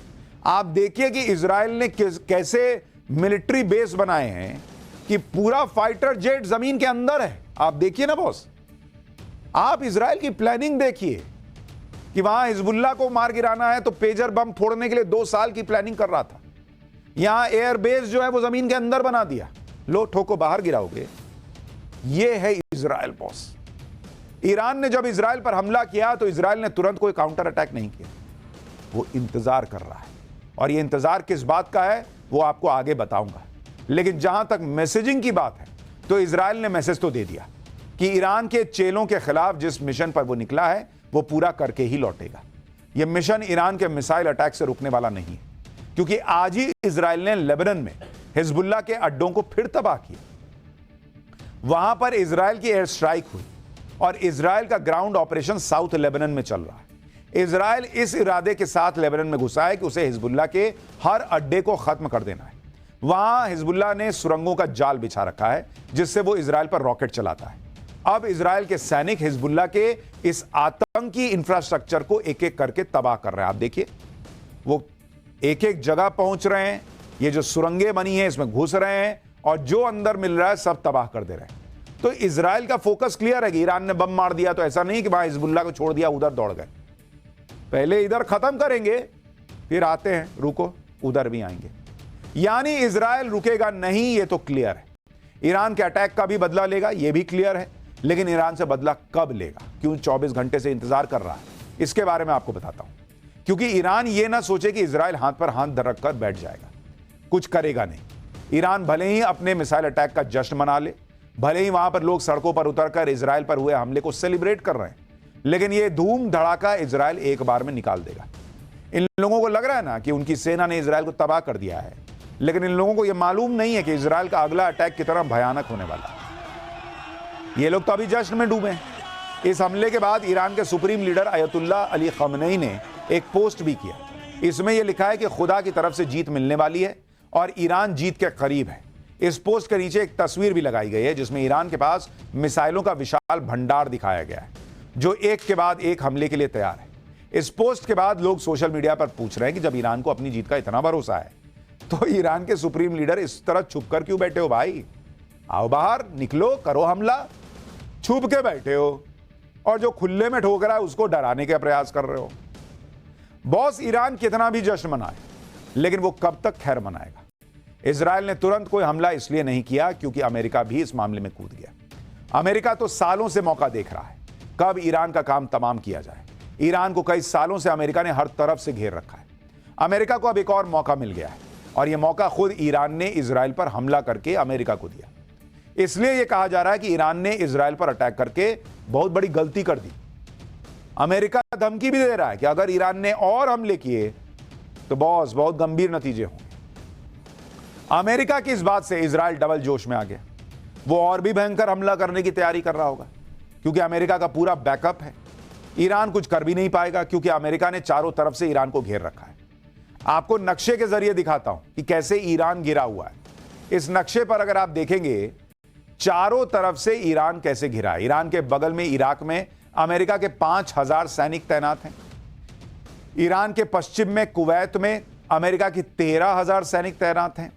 आप देखिए कि इजराइल ने कैसे मिलिट्री बेस बनाए हैं कि पूरा फाइटर जेट जमीन के अंदर है। आप देखिए ना बॉस, आप इजराइल की प्लानिंग देखिए कि वहां हिजबुल्लाह को मार गिराना है तो पेजर बम फोड़ने के लिए 2 साल की प्लानिंग कर रहा था। यहां एयरबेस जो है वो जमीन के अंदर बना दिया, लो ठोको बाहर गिराओगे। ये है इजराइल बॉस। ईरान ने जब इजराइल पर हमला किया तो इजराइल ने तुरंत कोई काउंटर अटैक नहीं किया, वो इंतजार कर रहा है। और ये इंतजार किस बात का है वो आपको आगे बताऊंगा। लेकिन जहां तक मैसेजिंग की बात है तो इजराइल ने मैसेज तो दे दिया कि ईरान के चेलों के खिलाफ जिस मिशन पर वो निकला है वो पूरा करके ही लौटेगा। यह मिशन ईरान के मिसाइल अटैक से रुकने वाला नहीं है, क्योंकि आज ही इजराइल ने लेबनान में हिजबुल्लाह के अड्डों को फिर तबाह किया। वहां पर इजराइल की एयर स्ट्राइक हुई और इजराइल का ग्राउंड ऑपरेशन साउथ लेबनान में चल रहा है। इजराइल इस इरादे के साथ लेबनान में घुसा है कि उसे हिजबुल्लाह के हर अड्डे को खत्म कर देना है। वहां हिजबुल्लाह ने सुरंगों का जाल बिछा रखा है जिससे वो इजराइल पर रॉकेट चलाता है। अब इजराइल के सैनिक हिजबुल्लाह के इस आतंकी इंफ्रास्ट्रक्चर को एक एक करके तबाह कर रहे हैं। आप देखिए, वो एक एक जगह पहुंच रहे हैं, ये जो सुरंगें बनी हैं इसमें घुस रहे हैं और जो अंदर मिल रहा है सब तबाह कर दे रहे हैं। तो इजराइल का फोकस क्लियर है कि ईरान ने बम मार दिया तो ऐसा नहीं कि वहां हिजबुल्लाह को छोड़ दिया उधर दौड़ गए। पहले इधर खत्म करेंगे फिर आते हैं, रुको उधर भी आएंगे। यानी इजराइल रुकेगा नहीं, ये तो क्लियर है। ईरान के अटैक का भी बदला लेगा, ये भी क्लियर है, लेकिन ईरान से बदला कब लेगा, क्यों 24 घंटे से इंतजार कर रहा है, इसके बारे में आपको बताता हूं। क्योंकि ईरान ये ना सोचे कि इजराइल हाथ पर हाथ धरक कर बैठ जाएगा, कुछ करेगा नहीं। ईरान भले ही अपने मिसाइल अटैक का जश्न मना ले, भले ही वहां पर लोग सड़कों पर उतरकर इजराइल पर हुए हमले को सेलिब्रेट कर रहे हैं, लेकिन ये धूम धड़ाका इजराइल एक बार में निकाल देगा। इन लोगों को लग रहा है ना कि उनकी सेना ने इजराइल को तबाह कर दिया है, लेकिन इन लोगों को यह मालूम नहीं है कि इजराइल का अगला अटैक कितना भयानक होने वाला है। ये लोग तो अभी जश्न में डूबे हैं। इस हमले के बाद ईरान के सुप्रीम लीडर अयतुल्ला अली खमनेई ने एक पोस्ट भी किया। इसमें यह लिखा है कि खुदा की तरफ से जीत मिलने वाली है और ईरान जीत के करीब है। इस पोस्ट के नीचे एक तस्वीर भी लगाई गई है जिसमें ईरान के पास मिसाइलों का विशाल भंडार दिखाया गया है जो एक के बाद एक हमले के लिए तैयार है। इस पोस्ट के बाद लोग सोशल मीडिया पर पूछ रहे हैं कि जब ईरान को अपनी जीत का इतना भरोसा है तो ईरान के सुप्रीम लीडर इस तरह छुप कर क्यों बैठे हो भाई? आओ बाहर निकलो, करो हमला। छुप के बैठे हो और जो खुले में ठोक रहा है उसको डराने का प्रयास कर रहे हो। बॉस ईरान कितना भी जश्न मनाए लेकिन वो कब तक खैर मनाएगा? इजराइल ने तुरंत कोई हमला इसलिए नहीं किया क्योंकि अमेरिका भी इस मामले में कूद गया। अमेरिका तो सालों से मौका देख रहा है कब ईरान का काम तमाम किया जाए। ईरान को कई सालों से अमेरिका ने हर तरफ से घेर रखा है। अमेरिका को अब एक और मौका मिल गया है और यह मौका खुद ईरान ने इजराइल पर हमला करके अमेरिका को दिया। इसलिए यह कहा जा रहा है कि ईरान ने इजराइल पर अटैक करके बहुत बड़ी गलती कर दी। अमेरिका धमकी भी दे रहा है कि अगर ईरान ने और हमले किए तो बॉस बहुत गंभीर नतीजे होंगे। अमेरिका की इस बात से इजराइल डबल जोश में आ गया। वो और भी भयंकर हमला करने की तैयारी कर रहा होगा क्योंकि अमेरिका का पूरा बैकअप है। ईरान कुछ कर भी नहीं पाएगा क्योंकि अमेरिका ने चारों तरफ से ईरान को घेर रखा है। आपको नक्शे के जरिए दिखाता हूं कि कैसे ईरान घिरा हुआ है। इस नक्शे पर अगर आप देखेंगे चारों तरफ से ईरान कैसे घिरा है। ईरान के बगल में इराक में अमेरिका के 5000 सैनिक तैनात हैं। ईरान के पश्चिम में कुवैत में अमेरिका की 13000 सैनिक तैनात हैं।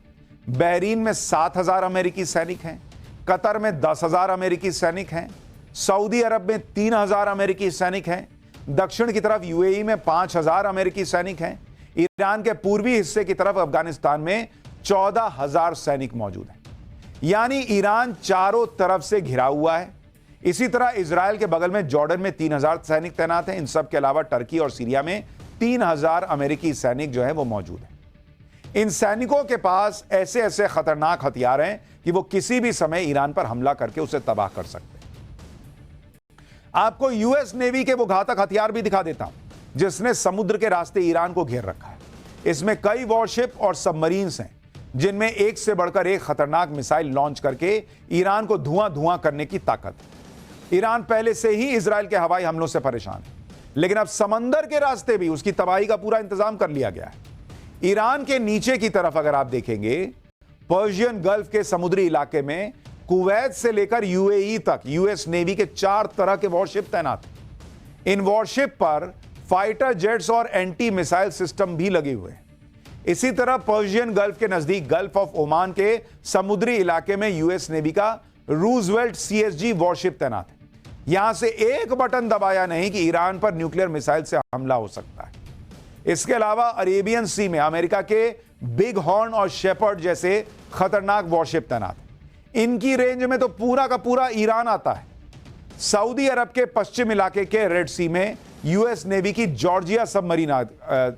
बहरीन में 7000 अमेरिकी सैनिक हैं। कतर में 10,000 अमेरिकी सैनिक हैं। सऊदी अरब में 3,000 अमेरिकी सैनिक हैं। दक्षिण की तरफ यूएई में 5,000 अमेरिकी सैनिक हैं। ईरान के पूर्वी हिस्से की तरफ अफगानिस्तान में 14,000 सैनिक मौजूद हैं। यानी ईरान चारों तरफ से घिरा हुआ है। इसी तरह इजराइल के बगल में जॉर्डन में 3,000 सैनिक तैनात हैं। इन सब के अलावा टर्की और सीरिया में 3,000 अमेरिकी सैनिक जो है वो मौजूद हैं। इन सैनिकों के पास ऐसे ऐसे खतरनाक हथियार हैं कि वो किसी भी समय ईरान पर हमला करके उसे तबाह कर सकते हैं। आपको यूएस नेवी के वो घातक हथियार भी दिखा देता हूं जिसने समुद्र के रास्ते ईरान को घेर रखा है। इसमें कई वॉरशिप और सबमरीन्स हैं जिनमें एक से बढ़कर एक खतरनाक मिसाइल लॉन्च करके ईरान को धुआं धुआं करने की ताकत है। ईरान पहले से ही इजराइल के हवाई हमलों से परेशान है लेकिन अब समंदर के रास्ते भी उसकी तबाही का पूरा इंतजाम कर लिया गया है। ईरान के नीचे की तरफ अगर आप देखेंगे पर्शियन गल्फ के समुद्री इलाके में कुवैत से लेकर यूएई तक यूएस नेवी के 4 तरह के वॉरशिप तैनात हैं। इन वॉरशिप पर फाइटर जेट्स और एंटी मिसाइल सिस्टम भी लगे हुए हैं। इसी तरह पर्शियन गल्फ के नजदीक गल्फ ऑफ ओमान के समुद्री इलाके में यूएस नेवी का रूजवेल्ट सीएसजी वॉरशिप तैनात है। यहां से एक बटन दबाया नहीं कि ईरान पर न्यूक्लियर मिसाइल से हमला हो सकता है। इसके अलावा अरेबियन सी में अमेरिका के बिग हॉर्न और शेपर्ड जैसे खतरनाक वॉरशिप तैनात हैं। इनकी रेंज में तो पूरा का पूरा ईरान आता है। सऊदी अरब के पश्चिम इलाके के रेड सी में यूएस नेवी की जॉर्जिया सबमरीन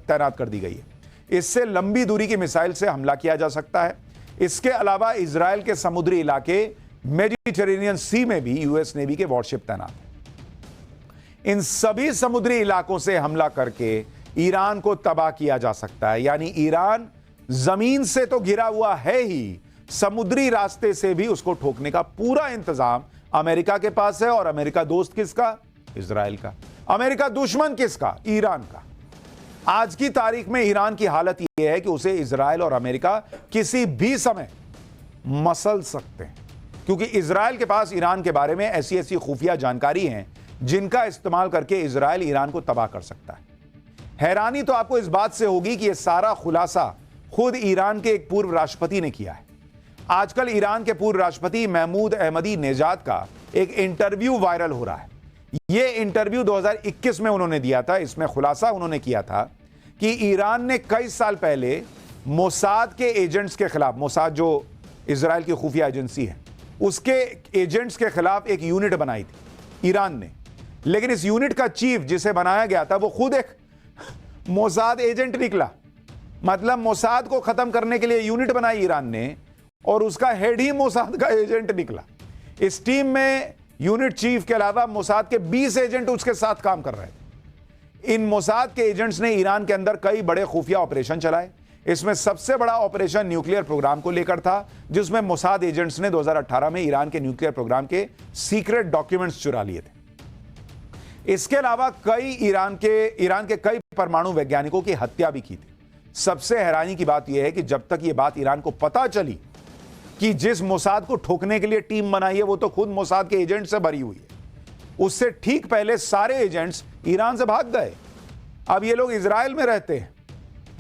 तैनात कर दी गई है। इससे लंबी दूरी की मिसाइल से हमला किया जा सकता है। इसके अलावा इजराइल के समुद्री इलाके मेडिटेरेनियन सी में भी यूएस नेवी के वॉरशिप तैनात हैं। इन सभी समुद्री इलाकों से हमला करके ईरान को तबाह किया जा सकता है। यानी ईरान जमीन से तो घिरा हुआ है ही, समुद्री रास्ते से भी उसको ठोकने का पूरा इंतजाम अमेरिका के पास है। और अमेरिका दोस्त किसका? इजराइल का। अमेरिका दुश्मन किसका? ईरान का। आज की तारीख में ईरान की हालत यह है कि उसे इजराइल और अमेरिका किसी भी समय मसल सकते हैं क्योंकि इजराइल के पास ईरान के बारे में ऐसी ऐसी खुफिया जानकारी हैं जिनका इस्तेमाल करके इजराइल ईरान को तबाह कर सकता है। हैरानी तो आपको इस बात से होगी कि यह सारा खुलासा खुद ईरान के एक पूर्व राष्ट्रपति ने किया है। आजकल ईरान के पूर्व राष्ट्रपति महमूद अहमदी नेजाद का एक इंटरव्यू वायरल हो रहा है। यह इंटरव्यू 2021 में उन्होंने दिया था। इसमें खुलासा उन्होंने किया था कि ईरान ने कई साल पहले मोसाद के एजेंट्स के खिलाफ, मोसाद जो इजराइल की खुफिया एजेंसी है, उसके एजेंट्स के खिलाफ एक यूनिट बनाई थी ईरान ने। लेकिन इस यूनिट का चीफ जिसे बनाया गया था वो खुद एक मोसाद एजेंट निकला। मतलब मोसाद को खत्म करने के लिए यूनिट बनाई ईरान ने और उसका हेड ही मोसाद का एजेंट निकला। इस टीम में यूनिट चीफ के अलावा मोसाद के 20 एजेंट उसके साथ काम कर रहे थे। इन मोसाद के एजेंट्स ने ईरान के अंदर कई बड़े खुफिया ऑपरेशन चलाए। इसमें सबसे बड़ा ऑपरेशन न्यूक्लियर प्रोग्राम को लेकर था, जिसमें मोसाद एजेंट्स ने 2018 में ईरान के न्यूक्लियर प्रोग्राम के सीक्रेट डॉक्यूमेंट्स चुरा लिए थे। इसके अलावा ईरान के कई परमाणु वैज्ञानिकों की हत्या भी की थी। सबसे हैरानी की बात यह है कि जब तक यह बात ईरान को पता चली कि जिस मोसाद को ठोकने के लिए टीम बनाई है वो तो खुद मोसाद के एजेंट से भरी हुई है, उससे ठीक पहले सारे एजेंट्स ईरान से भाग गए। अब ये लोग इजराइल में रहते हैं।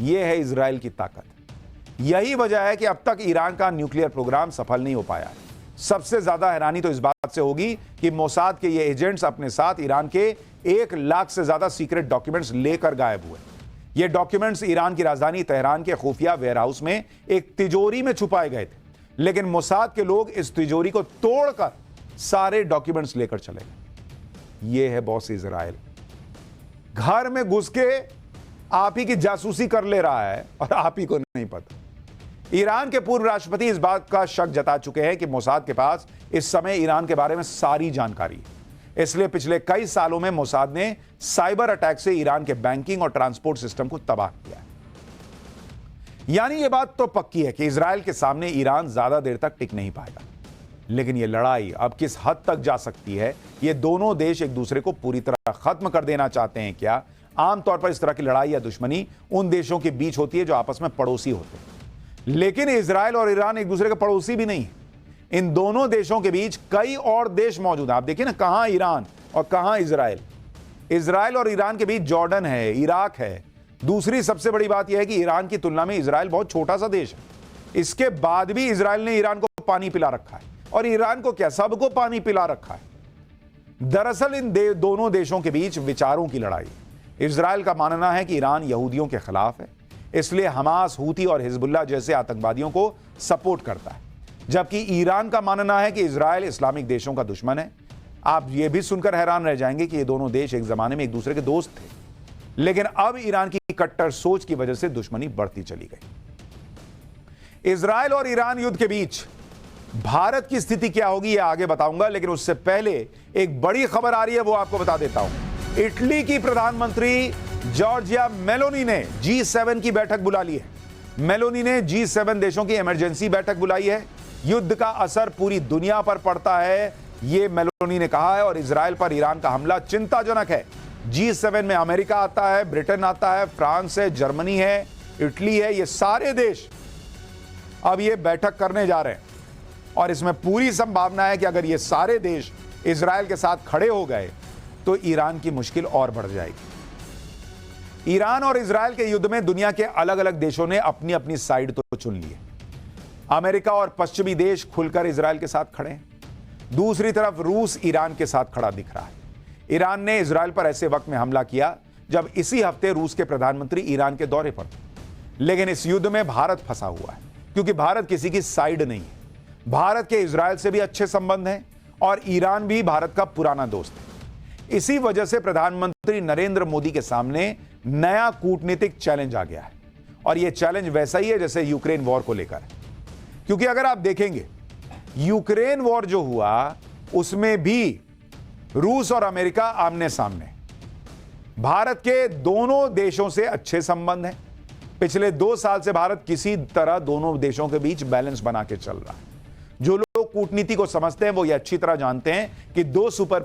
यह है इजराइल की ताकत। यही वजह है कि अब तक ईरान का न्यूक्लियर प्रोग्राम सफल नहीं हो पाया है। सबसे ज्यादा हैरानी तो इस बात से होगी कि मोसाद के ये एजेंट्स अपने साथ ईरान के 1 लाख से ज्यादा सीक्रेट डॉक्यूमेंट्स लेकर गायब हुए। ये डॉक्यूमेंट्स ईरान की राजधानी तेहरान के खुफिया वेयरहाउस में एक तिजोरी में छुपाए गए थे, लेकिन मोसाद के लोग इस तिजोरी को तोड़कर सारे डॉक्यूमेंट्स लेकर चले गए। यह है बॉस इजराइल। घर में घुस के आप ही की जासूसी कर ले रहा है और आप ही को नहीं पता। ईरान के पूर्व राष्ट्रपति इस बात का शक जता चुके हैं कि मोसाद के पास इस समय ईरान के बारे में सारी जानकारी है। इसलिए पिछले कई सालों में मोसाद ने साइबर अटैक से ईरान के बैंकिंग और ट्रांसपोर्ट सिस्टम को तबाह किया है। यानी यह बात तो पक्की है कि इजराइल के सामने ईरान ज्यादा देर तक टिक नहीं पाएगा। लेकिन यह लड़ाई अब किस हद तक जा सकती है? ये दोनों देश एक दूसरे को पूरी तरह खत्म कर देना चाहते हैं क्या? आमतौर पर इस तरह की लड़ाई या दुश्मनी उन देशों के बीच होती है जो आपस में पड़ोसी होते हैं, लेकिन इजराइल और ईरान एक दूसरे के पड़ोसी भी नहीं। इन दोनों देशों के बीच कई और देश मौजूद हैं। आप देखिए ना, कहां ईरान और कहां इजराइल। इजराइल और ईरान के बीच जॉर्डन है, इराक है। दूसरी सबसे बड़ी बात यह है कि ईरान की तुलना में इजराइल बहुत छोटा सा देश है। इसके बाद भी इजराइल ने ईरान को पानी पिला रखा है, और ईरान को क्या, सबको पानी पिला रखा है। दरअसल इन दोनों देशों के बीच विचारों की लड़ाई। इजराइल का मानना है कि ईरान यहूदियों के खिलाफ है, इसलिए हमास, हूती और हिजबुल्लाह जैसे आतंकवादियों को सपोर्ट करता है, जबकि ईरान का मानना है कि इजराइल इस्लामिक देशों का दुश्मन है। आप ये भी सुनकर हैरान रह जाएंगे कि ये दोनों देश एक जमाने में एक दूसरे के दोस्त थे, लेकिन अब ईरान की कट्टर सोच की वजह से दुश्मनी बढ़ती चली गई। इजराइल और ईरान युद्ध के बीच भारत की स्थिति क्या होगी यह आगे बताऊंगा, लेकिन उससे पहले एक बड़ी खबर आ रही है, वो आपको बता देता हूं। इटली की प्रधानमंत्री जॉर्जिया मेलोनी ने G7 की बैठक बुला ली है। मेलोनी ने G7 देशों की इमरजेंसी बैठक बुलाई है। युद्ध का असर पूरी दुनिया पर पड़ता है, यह मेलोनी ने कहा है, और इजराइल पर ईरान का हमला चिंताजनक है। G7 में अमेरिका आता है, ब्रिटेन आता है, फ्रांस है, जर्मनी है, इटली है। ये सारे देश अब ये बैठक करने जा रहे हैं, और इसमें पूरी संभावना है कि अगर ये सारे देश इजराइल के साथ खड़े हो गए तो ईरान की मुश्किल और बढ़ जाएगी। ईरान और इजराइल के युद्ध में दुनिया के अलग अलग देशों ने अपनी अपनी साइड तो चुन ली है। अमेरिका और पश्चिमी देश खुलकर इजराइल के साथ खड़े हैं। दूसरी तरफ रूस ईरान के साथ खड़ा दिख रहा है। ईरान ने इजराइल पर ऐसे वक्त में हमला किया जब इसी हफ्ते रूस के प्रधानमंत्री ईरान के दौरे पर थे। लेकिन इस युद्ध में भारत फंसा हुआ है, क्योंकि भारत किसी की साइड नहीं है। भारत के इजराइल से भी अच्छे संबंध हैं, और ईरान भी भारत का पुराना दोस्त है। इसी वजह से प्रधानमंत्री नरेंद्र मोदी के सामने नया कूटनीतिक चैलेंज आ गया है, और यह चैलेंज वैसा ही है जैसे यूक्रेन वॉर को लेकर है। क्योंकि अगर आप देखेंगे, यूक्रेन वॉर जो हुआ उसमें भी रूस और अमेरिका आमने सामने। भारत के दोनों देशों से अच्छे संबंध हैं। पिछले 2 साल से भारत किसी तरह दोनों देशों के बीच बैलेंस बना के चल रहा है। जो लोग कूटनीति को समझते हैं वो ये अच्छी तरह जानते हैं कि दो सुपर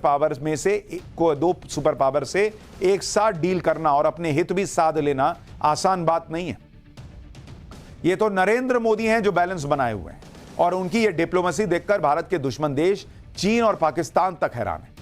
पावर से एक साथ डील करना और अपने हित भी साध लेना आसान बात नहीं है। ये तो नरेंद्र मोदी हैं जो बैलेंस बनाए हुए हैं, और उनकी ये डिप्लोमेसी देखकर भारत के दुश्मन देश चीन और पाकिस्तान तक हैरान है।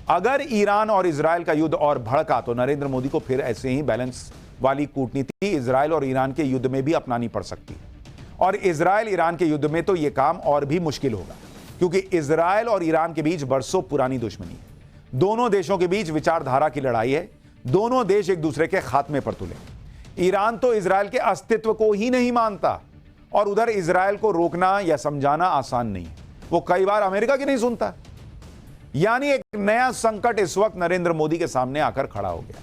अगर ईरान और इजराइल का युद्ध और भड़का तो नरेंद्र मोदी को फिर ऐसे ही बैलेंस वाली कूटनीति इजराइल और ईरान के युद्ध में भी अपनानी पड़ सकती है। और इजराइल ईरान के युद्ध में तो यह काम और भी मुश्किल होगा, क्योंकि इजराइल और ईरान के बीच बरसों पुरानी दुश्मनी है। दोनों देशों के बीच विचारधारा की लड़ाई है। दोनों देश एक दूसरे के खात्मे पर तुले। ईरान तो इजराइल के अस्तित्व को ही नहीं मानता, और उधर इजराइल को रोकना या समझाना आसान नहीं है। वो कई बार अमेरिका की नहीं सुनता। यानी एक नया संकट इस वक्त नरेंद्र मोदी के सामने आकर खड़ा हो गया,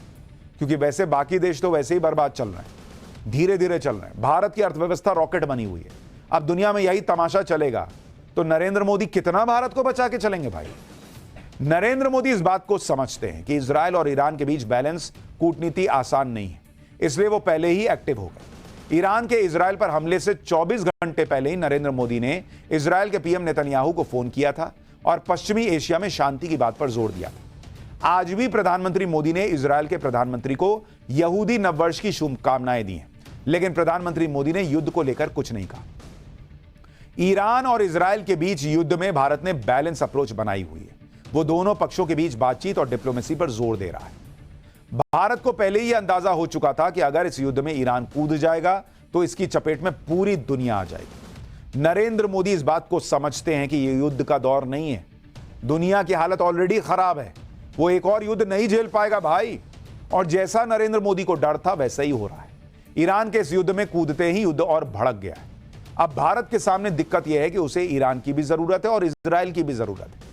क्योंकि वैसे बाकी देश तो वैसे ही बर्बाद चल रहे हैं, धीरे धीरे चल रहे हैं। भारत की अर्थव्यवस्था रॉकेट बनी हुई है। अब दुनिया में यही तमाशा चलेगा तो नरेंद्र मोदी कितना भारत को बचा के चलेंगे भाई। नरेंद्र मोदी इस बात को समझते हैं कि इजराइल और ईरान के बीच बैलेंस कूटनीति आसान नहीं है, इसलिए वो पहले ही एक्टिव हो गए। ईरान के इजराइल पर हमले से 24 घंटे पहले ही नरेंद्र मोदी ने इजराइल के पीएम नेतन्याहू को फोन किया था और पश्चिमी एशिया में शांति की बात पर जोर दिया था। आज भी प्रधानमंत्री मोदी ने इजराइल के प्रधानमंत्री को यहूदी नववर्ष की शुभकामनाएं दी हैं, लेकिन प्रधानमंत्री मोदी ने युद्ध को लेकर कुछ नहीं कहा। ईरान और इजराइल के बीच युद्ध में भारत ने बैलेंस अप्रोच बनाई हुई है। वो दोनों पक्षों के बीच बातचीत और डिप्लोमेसी पर जोर दे रहा है। भारत को पहले ही अंदाजा हो चुका था कि अगर इस युद्ध में ईरान कूद जाएगा तो इसकी चपेट में पूरी दुनिया आ जाएगी। नरेंद्र मोदी इस बात को समझते हैं कि यह युद्ध का दौर नहीं है। दुनिया की हालत ऑलरेडी खराब है, वो एक और युद्ध नहीं झेल पाएगा भाई। और जैसा नरेंद्र मोदी को डर था वैसा ही हो रहा है। ईरान के इस युद्ध में कूदते ही युद्ध और भड़क गया है। अब भारत के सामने दिक्कत यह है कि उसे ईरान की भी जरूरत है और इजराइल की भी जरूरत है।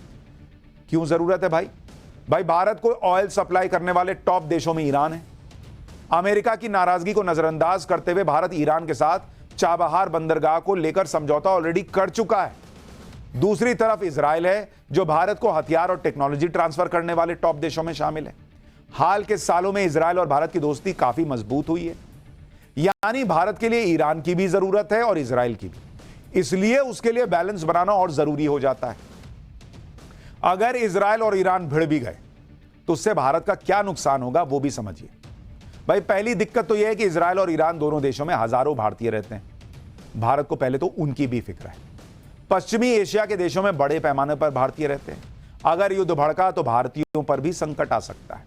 क्यों जरूरत है भाई? भारत को ऑयल सप्लाई करने वाले टॉप देशों में ईरान है। अमेरिका की नाराजगी को नजरअंदाज करते हुए भारत ईरान के साथ चाबहार बंदरगाह को लेकर समझौता ऑलरेडी कर चुका है। दूसरी तरफ इजराइल है जो भारत को हथियार और टेक्नोलॉजी ट्रांसफर करने वाले टॉप देशों में शामिल है। हाल के सालों में इजराइल और भारत की दोस्ती काफी मजबूत हुई है। यानी भारत के लिए ईरान की भी जरूरत है और इजराइल की भी। इसलिए उसके लिए बैलेंस बनाना और जरूरी हो जाता है। अगर इजराइल और ईरान भिड़ भी गए तो उससे भारत का क्या नुकसान होगा वो भी समझिए। भाई पहली दिक्कत तो यह है कि इजराइल और ईरान दोनों देशों में हजारों भारतीय रहते हैं। भारत को पहले तो उनकी भी फिक्र है। पश्चिमी एशिया के देशों में बड़े पैमाने पर भारतीय रहते हैं। अगर युद्ध भड़का तो भारतीयों पर भी संकट आ सकता है।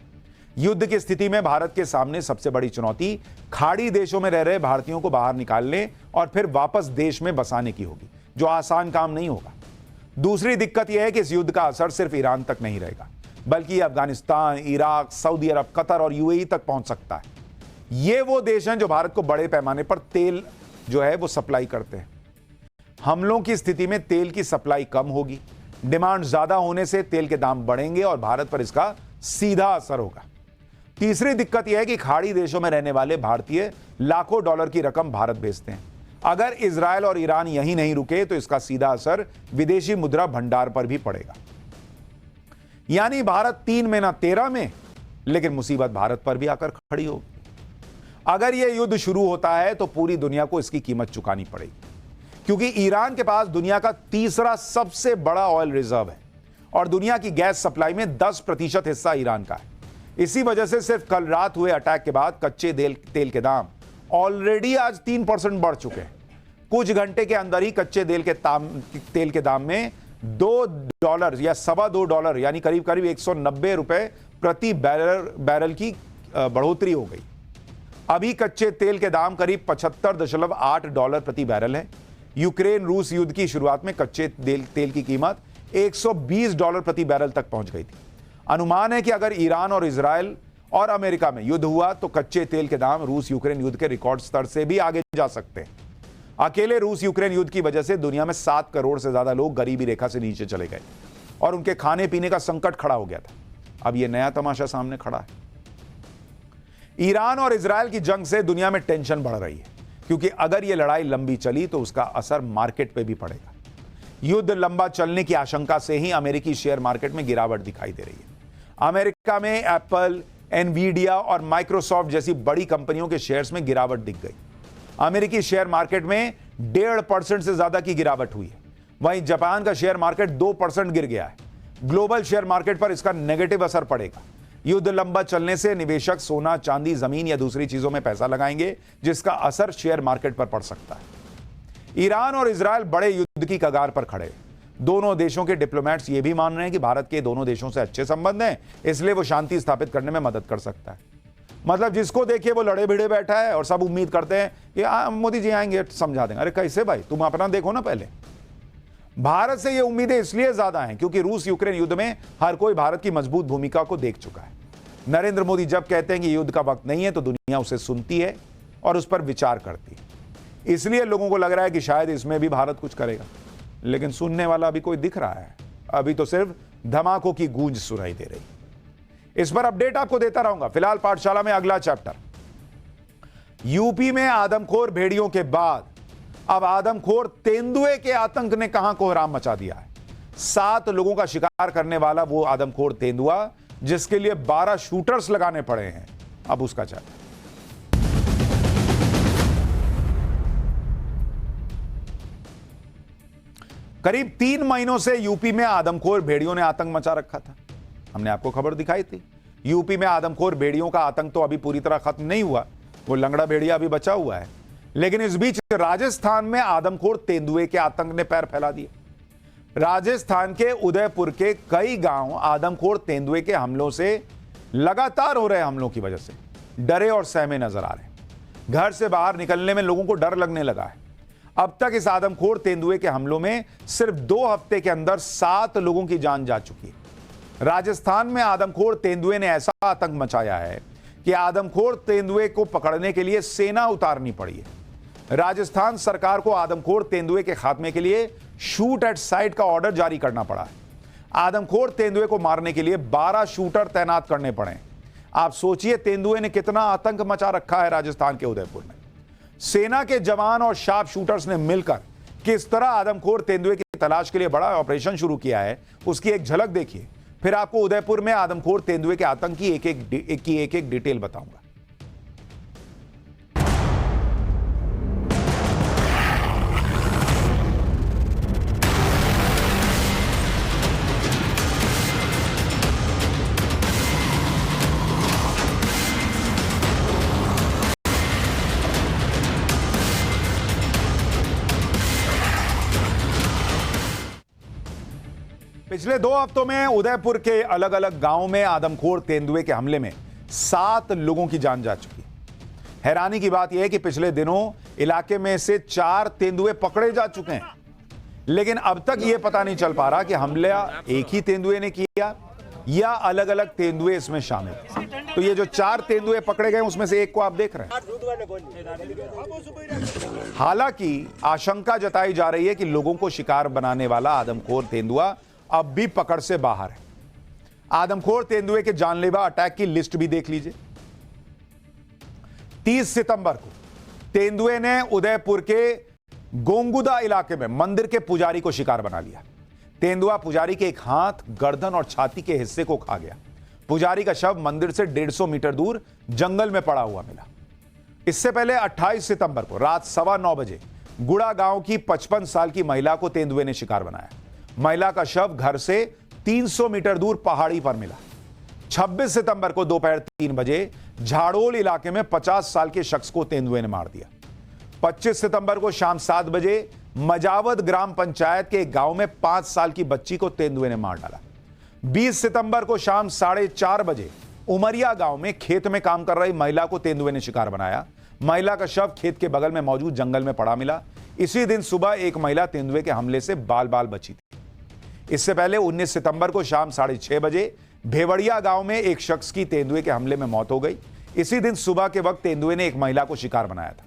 युद्ध की स्थिति में भारत के सामने सबसे बड़ी चुनौती खाड़ी देशों में रह रहे भारतीयों को बाहर निकालने और फिर वापस देश में बसाने की होगी, जो आसान काम नहीं होगा। दूसरी दिक्कत यह है कि इस युद्ध का असर सिर्फ ईरान तक नहीं रहेगा, बल्कि अफगानिस्तान, इराक, सऊदी अरब, कतर और यूएई तक पहुंच सकता है। ये वो देश हैं जो भारत को बड़े पैमाने पर तेल जो है वो सप्लाई करते हैं। हमलों की स्थिति में तेल की सप्लाई कम होगी, डिमांड ज्यादा होने से तेल के दाम बढ़ेंगे और भारत पर इसका सीधा असर होगा। तीसरी दिक्कत यह है कि खाड़ी देशों में रहने वाले भारतीय लाखों डॉलर की रकम भारत भेजते हैं। अगर इजराइल और ईरान यहीं नहीं रुके तो इसका सीधा असर विदेशी मुद्रा भंडार पर भी पड़ेगा। यानी भारत 3 में ना 13 में, लेकिन मुसीबत भारत पर भी आकर खड़ी होगी। अगर यह युद्ध शुरू होता है तो पूरी दुनिया को इसकी कीमत चुकानी पड़ेगी, क्योंकि ईरान के पास दुनिया का तीसरा सबसे बड़ा ऑयल रिजर्व है और दुनिया की गैस सप्लाई में 10% हिस्सा ईरान का है। इसी वजह से सिर्फ कल रात हुए अटैक के बाद कच्चे तेल के दाम ऑलरेडी आज 3% बढ़ चुके हैं। कुछ घंटे के अंदर ही कच्चे तेल के दाम में $2 या $2.25 यानी करीब करीब 190 रुपए प्रति बैरल की बढ़ोतरी हो गई। अभी कच्चे तेल के दाम करीब $75.8 प्रति बैरल है। यूक्रेन रूस युद्ध की शुरुआत में कच्चे तेल की कीमत $120 प्रति बैरल तक पहुंच गई थी। अनुमान है कि अगर ईरान और इजराइल और अमेरिका में युद्ध हुआ तो कच्चे तेल के दाम रूस यूक्रेन युद्ध के रिकॉर्ड स्तर से भी आगे जा सकते हैं। अकेले रूस यूक्रेन युद्ध की वजह से दुनिया में 7 करोड़ से ज्यादा लोग गरीबी रेखा से नीचे चले गए और उनके खाने पीने का संकट खड़ा हो गया था। अब यह नया तमाशा सामने खड़ा है। ईरान और इजराइल की जंग से दुनिया में टेंशन बढ़ रही है, क्योंकि अगर यह लड़ाई लंबी चली तो उसका असर मार्केट पे भी पड़ेगा। युद्ध लंबा चलने की आशंका से ही अमेरिकी शेयर मार्केट में गिरावट दिखाई दे रही है। अमेरिका में एप्पल, एनवीडिया और माइक्रोसॉफ्ट जैसी बड़ी कंपनियों के शेयर्स में गिरावट दिख गई। अमेरिकी शेयर मार्केट में 1.5% से ज्यादा की गिरावट हुई है। वहीं जापान का शेयर मार्केट 2% गिर गया है। ग्लोबल शेयर मार्केट पर इसका नेगेटिव असर पड़ेगा। युद्ध लंबा चलने से निवेशक सोना, चांदी, जमीन या दूसरी चीजों में पैसा लगाएंगे, जिसका असर शेयर मार्केट पर पड़ सकता है। ईरान और इजराइल बड़े युद्ध की कगार पर खड़े हैं। दोनों देशों के डिप्लोमेट्स ये भी मान रहे हैं कि भारत के दोनों देशों से अच्छे संबंध हैं, इसलिए वो शांति स्थापित करने में मदद कर सकता है। मतलब जिसको देखिए वो लड़े भिड़े बैठा है और सब उम्मीद करते हैं कि मोदी जी आएंगे समझा देंगे। अरे कैसे भाई, तुम अपना देखो ना पहले। भारत से ये उम्मीदें इसलिए ज्यादा हैं क्योंकि रूस यूक्रेन युद्ध में हर कोई भारत की मजबूत भूमिका को देख चुका है। नरेंद्र मोदी जब कहते हैं कि युद्ध का वक्त नहीं है तो दुनिया उसे सुनती है और उस पर विचार करती है। इसलिए लोगों को लग रहा है कि शायद इसमें भी भारत कुछ करेगा, लेकिन सुनने वाला अभी कोई दिख रहा है? अभी तो सिर्फ धमाकों की गूंज सुनाई दे रही। इस पर अपडेट आपको देता रहूंगा। फिलहाल पाठशाला में अगला चैप्टर। यूपी में आदमखोर भेड़ियों के बाद अब आदमखोर तेंदुए के आतंक ने कहां कोहराम मचा दिया है। 7 लोगों का शिकार करने वाला वो आदमखोर तेंदुआ जिसके लिए 12 शूटर्स लगाने पड़े हैं, अब उसका चैप्टर। करीब 3 महीनों से यूपी में आदमखोर भेड़ियों ने आतंक मचा रखा था। हमने आपको खबर दिखाई थी। यूपी में आदमखोर भेड़ियों का आतंक तो अभी पूरी तरह खत्म नहीं हुआ, वो लंगड़ा भेड़िया अभी बचा हुआ है। लेकिन इस बीच राजस्थान में आदमखोर तेंदुए के आतंक ने पैर फैला दिए। राजस्थान के उदयपुर के कई गांव आदमखोर तेंदुए के हमलों से लगातार हो रहे हमलों की वजह से डरे और सहमे नजर आ रहे हैं। घर से बाहर निकलने में लोगों को डर लगने लगा है। अब तक इस आदमखोर तेंदुए के हमलों में सिर्फ 2 हफ्ते के अंदर 7 लोगों की जान जा चुकी है। राजस्थान में आदमखोर तेंदुए ने ऐसा आतंक मचाया है कि आदमखोर तेंदुए को पकड़ने के लिए सेना उतारनी पड़ी है। राजस्थान सरकार को आदमखोर तेंदुए के खात्मे के लिए शूट एट साइट का ऑर्डर जारी करना पड़ा है। आदमखोर तेंदुए को मारने के लिए 12 शूटर तैनात करने पड़े। आप सोचिए तेंदुए ने कितना आतंक मचा रखा है राजस्थान के उदयपुर में। सेना के जवान और शार्प शूटर्स ने मिलकर किस तरह आदमखोर तेंदुए की तलाश के लिए बड़ा ऑपरेशन शुरू किया है, उसकी एक झलक देखिए। फिर आपको उदयपुर में आदमखोर तेंदुए के आतंक की एक एक डिटेल बताऊंगा। पिछले 2 हफ्तों में उदयपुर के अलग अलग गांवों में आदमखोर तेंदुए के हमले में 7 लोगों की जान जा चुकी है। हैरानी की बात यह है कि पिछले दिनों इलाके में से 4 तेंदुए पकड़े जा चुके हैं, लेकिन अब तक यह पता नहीं चल पा रहा कि हमला एक ही तेंदुए ने किया या अलग अलग तेंदुए इसमें शामिल। तो ये जो 4 तेंदुए पकड़े गए उसमें से एक को आप देख रहे हैं। हालांकि आशंका जताई जा रही है कि लोगों को शिकार बनाने वाला आदमखोर तेंदुआ अब भी पकड़ से बाहर है। आदमखोर तेंदुए के जानलेवा अटैक की लिस्ट भी देख लीजिए। 30 सितंबर को तेंदुए ने उदयपुर के गोंगुदा इलाके में मंदिर के पुजारी को शिकार बना लिया। तेंदुआ पुजारी के एक हाथ, गर्दन और छाती के हिस्से को खा गया। पुजारी का शव मंदिर से 150 मीटर दूर जंगल में पड़ा हुआ मिला। इससे पहले 28 सितंबर को रात 9:15 बजे गुड़ा गांव की 55 साल की महिला को तेंदुए ने शिकार बनाया। महिला का शव घर से 300 मीटर दूर पहाड़ी पर मिला। 26 सितंबर को दोपहर 3 बजे झाड़ोल इलाके में 50 साल के शख्स को तेंदुए ने मार दिया। 25 सितंबर को शाम 7 बजे मजावद ग्राम पंचायत के एक गांव में 5 साल की बच्ची को तेंदुए ने मार डाला। 20 सितंबर को शाम 4:30 बजे उमरिया गांव में खेत में काम कर रही महिला को तेंदुए ने शिकार बनाया। महिला का शव खेत के बगल में मौजूद जंगल में पड़ा मिला। इसी दिन सुबह एक महिला तेंदुए के हमले से बाल बाल बची थी। इससे पहले 19 सितंबर को शाम 6:30 बजे भेवड़िया गांव में एक शख्स की तेंदुए के हमले में मौत हो गई। इसी दिन सुबह के वक्त तेंदुए ने एक महिला को शिकार बनाया था।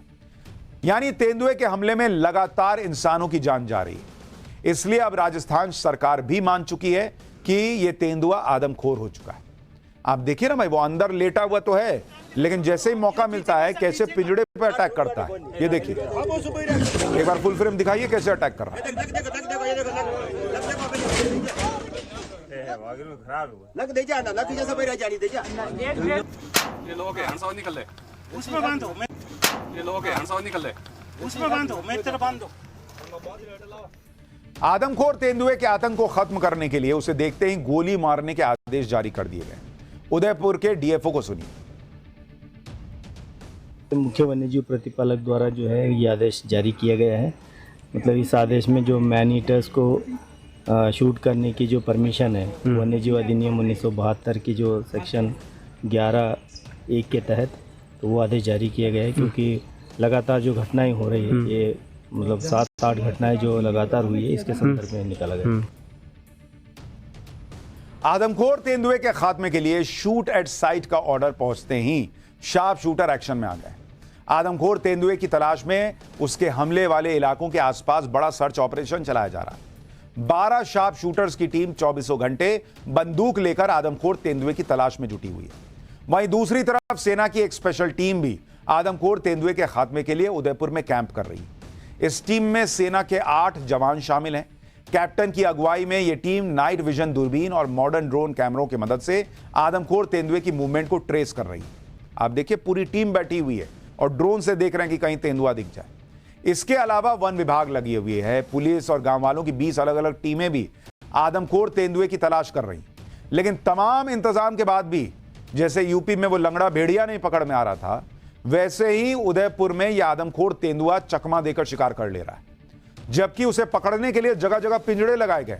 यानी तेंदुए के हमले में लगातार इंसानों की जान जा रही है। इसलिए अब राजस्थान सरकार भी मान चुकी है कि यह तेंदुआ आदमखोर हो चुका है। आप देखिए ना भाई, वो अंदर लेटा हुआ तो है, लेकिन जैसे ही मौका मिलता है कैसे पिंजड़े पर अटैक करता है। ये देखिए, एक बार फुल फ्रेम दिखाइए कैसे अटैक कर रहा है। लग दे जा ना, लग जैसा बैरा जानी दे जा। ये लोग है हंसाव निकल ले, उसमें बांधो, मैं ये लोग है हंसाव निकल ले, उसमें बांधो, मैं तेरे बांधो। आदमखोर तेंदुए के आतंक को खत्म करने के लिए उसे देखते ही गोली मारने के आदेश जारी कर दिए गए। उदयपुर के डीएफओ को सुनिए। मुख्य वन्यजीव प्रतिपालक द्वारा जो है ये आदेश जारी किया गया है। मतलब इस आदेश में जो मैन ईटर्स को शूट करने की जो परमिशन है, वन्यजीव अधिनियम 1972 की जो सेक्शन 11(1) के तहत तो वो आदेश जारी किया गया है। क्योंकि लगातार जो घटनाएं हो रही है, ये मतलब 7-8 घटनाएं जो लगातार हुई है, इसके संदर्भ में निकाला गया। आदमखोर तेंदुए के खात्मे के लिए शूट एट साइट का ऑर्डर पहुंचते ही शार्प शूटर एक्शन में आ गए। आदमखोर तेंदुए की तलाश में उसके हमले वाले इलाकों के आसपास बड़ा सर्च ऑपरेशन चलाया जा रहा है। 12 शार्प शूटर्स की टीम 24 घंटे बंदूक लेकर आदमखोर तेंदुए की तलाश में जुटी हुई है। वहीं दूसरी तरफ सेना की एक स्पेशल टीम भी आदमखोर तेंदुए के खात्मे के लिए उदयपुर में कैंप कर रही है। इस टीम में सेना के 8 जवान शामिल हैं। कैप्टन की अगुवाई में यह टीम नाइट विजन दूरबीन और मॉडर्न ड्रोन कैमरों की मदद से आदमखोर तेंदुए की मूवमेंट को ट्रेस कर रही है। आप देखिए, पूरी टीम बैठी हुई है और ड्रोन से देख रहे हैं कि कहीं तेंदुआ दिख जाए। इसके अलावा वन विभाग लगी हुई है, पुलिस और गांव वालों की 20 अलग अलग टीमें भी आदमखोर तेंदुए की तलाश कर रही। लेकिन तमाम इंतजाम के बाद भी जैसे यूपी में वो लंगड़ा भेड़िया नहीं पकड़ में आ रहा था, वैसे ही उदयपुर में यह आदमखोर तेंदुआ चकमा देकर शिकार कर ले रहा है। जबकि उसे पकड़ने के लिए जगह जगह पिंजड़े लगाए गए,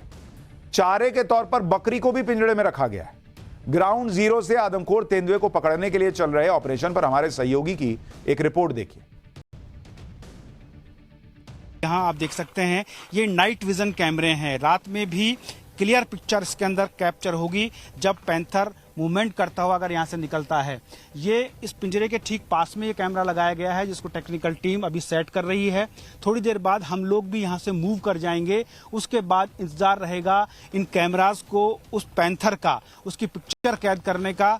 चारे के तौर पर बकरी को भी पिंजड़े में रखा गया है। ग्राउंड जीरो से आदमखोर तेंदुए को पकड़ने के लिए चल रहे ऑपरेशन पर हमारे सहयोगी की एक रिपोर्ट देखिए। यहाँ आप देख सकते हैं ये नाइट विजन कैमरे हैं, रात में भी क्लियर पिक्चर इसके अंदर कैप्चर होगी जब पैंथर मूवमेंट करता हुआ अगर यहाँ से निकलता है। ये इस पिंजरे के ठीक पास में ये कैमरा लगाया गया है जिसको टेक्निकल टीम अभी सेट कर रही है। थोड़ी देर बाद हम लोग भी यहाँ से मूव कर जाएंगे, उसके बाद इंतजार रहेगा इन कैमराज को उस पैंथर का, उसकी पिक्चर कैद करने का।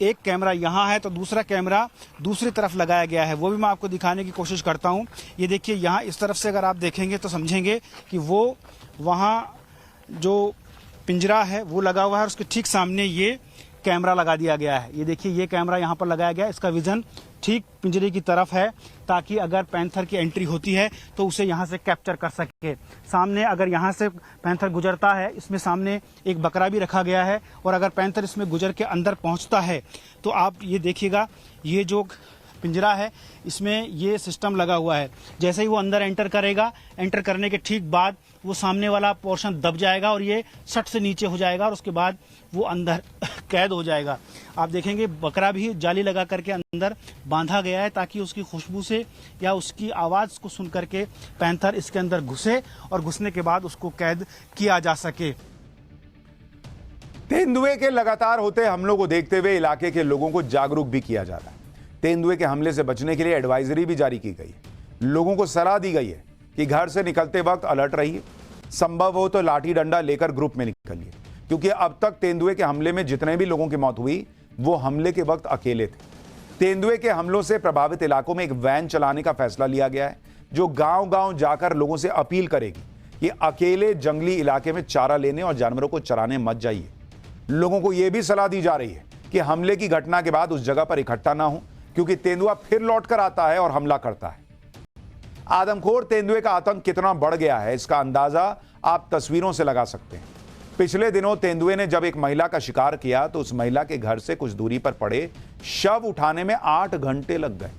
एक कैमरा यहाँ है तो दूसरा कैमरा दूसरी तरफ लगाया गया है, वो भी मैं आपको दिखाने की कोशिश करता हूँ। ये देखिए यहाँ इस तरफ से अगर आप देखेंगे तो समझेंगे कि वो वहाँ जो पिंजरा है वो लगा हुआ है और उसके ठीक सामने ये कैमरा लगा दिया गया है। ये देखिए ये कैमरा यहाँ पर लगाया गया है, इसका विजन ठीक पिंजरे की तरफ है ताकि अगर पैंथर की एंट्री होती है तो उसे यहाँ से कैप्चर कर सके। सामने अगर यहाँ से पैंथर गुजरता है, इसमें सामने एक बकरा भी रखा गया है और अगर पैंथर इसमें गुजर के अंदर पहुँचता है तो आप ये देखिएगा ये जो पिंजरा है इसमें ये सिस्टम लगा हुआ है। जैसे ही वो अंदर एंटर करेगा, एंटर करने के ठीक बाद वो सामने वाला पोर्शन दब जाएगा और ये सट से नीचे हो जाएगा और उसके बाद वो अंदर कैद हो जाएगा। आप देखेंगे बकरा भी जाली लगा करके अंदर बांधा गया है ताकि उसकी खुशबू से या उसकी आवाज़ को सुन करके पैंथर इसके अंदर घुसे और घुसने के बाद उसको कैद किया जा सके। तेंदुए के लगातार होते हमलों को देखते हुए इलाके के लोगों को जागरूक भी किया जा रहा है। तेंदुए के हमले से बचने के लिए एडवाइजरी भी जारी की गई है। लोगों को सलाह दी गई है कि घर से निकलते वक्त अलर्ट रहिए, संभव हो तो लाठी डंडा लेकर ग्रुप में निकलिए, क्योंकि अब तक तेंदुए के हमले में जितने भी लोगों की मौत हुई वो हमले के वक्त अकेले थे। तेंदुए के हमलों से प्रभावित इलाकों में एक वैन चलाने का फैसला लिया गया है जो गांव-गांव जाकर लोगों से अपील करेगी कि अकेले जंगली इलाके में चारा लेने और जानवरों को चराने मत जाइए। लोगों को यह भी सलाह दी जा रही है कि हमले की घटना के बाद उस जगह पर इकट्ठा ना हो, क्योंकि तेंदुआ फिर लौटकर आता है और हमला करता है। आदमखोर तेंदुए का आतंक कितना बढ़ गया है इसका अंदाजा आप तस्वीरों से लगा सकते हैं। पिछले दिनों तेंदुए ने जब एक महिला का शिकार किया तो उस महिला के घर से कुछ दूरी पर पड़े शव उठाने में 8 घंटे लग गए,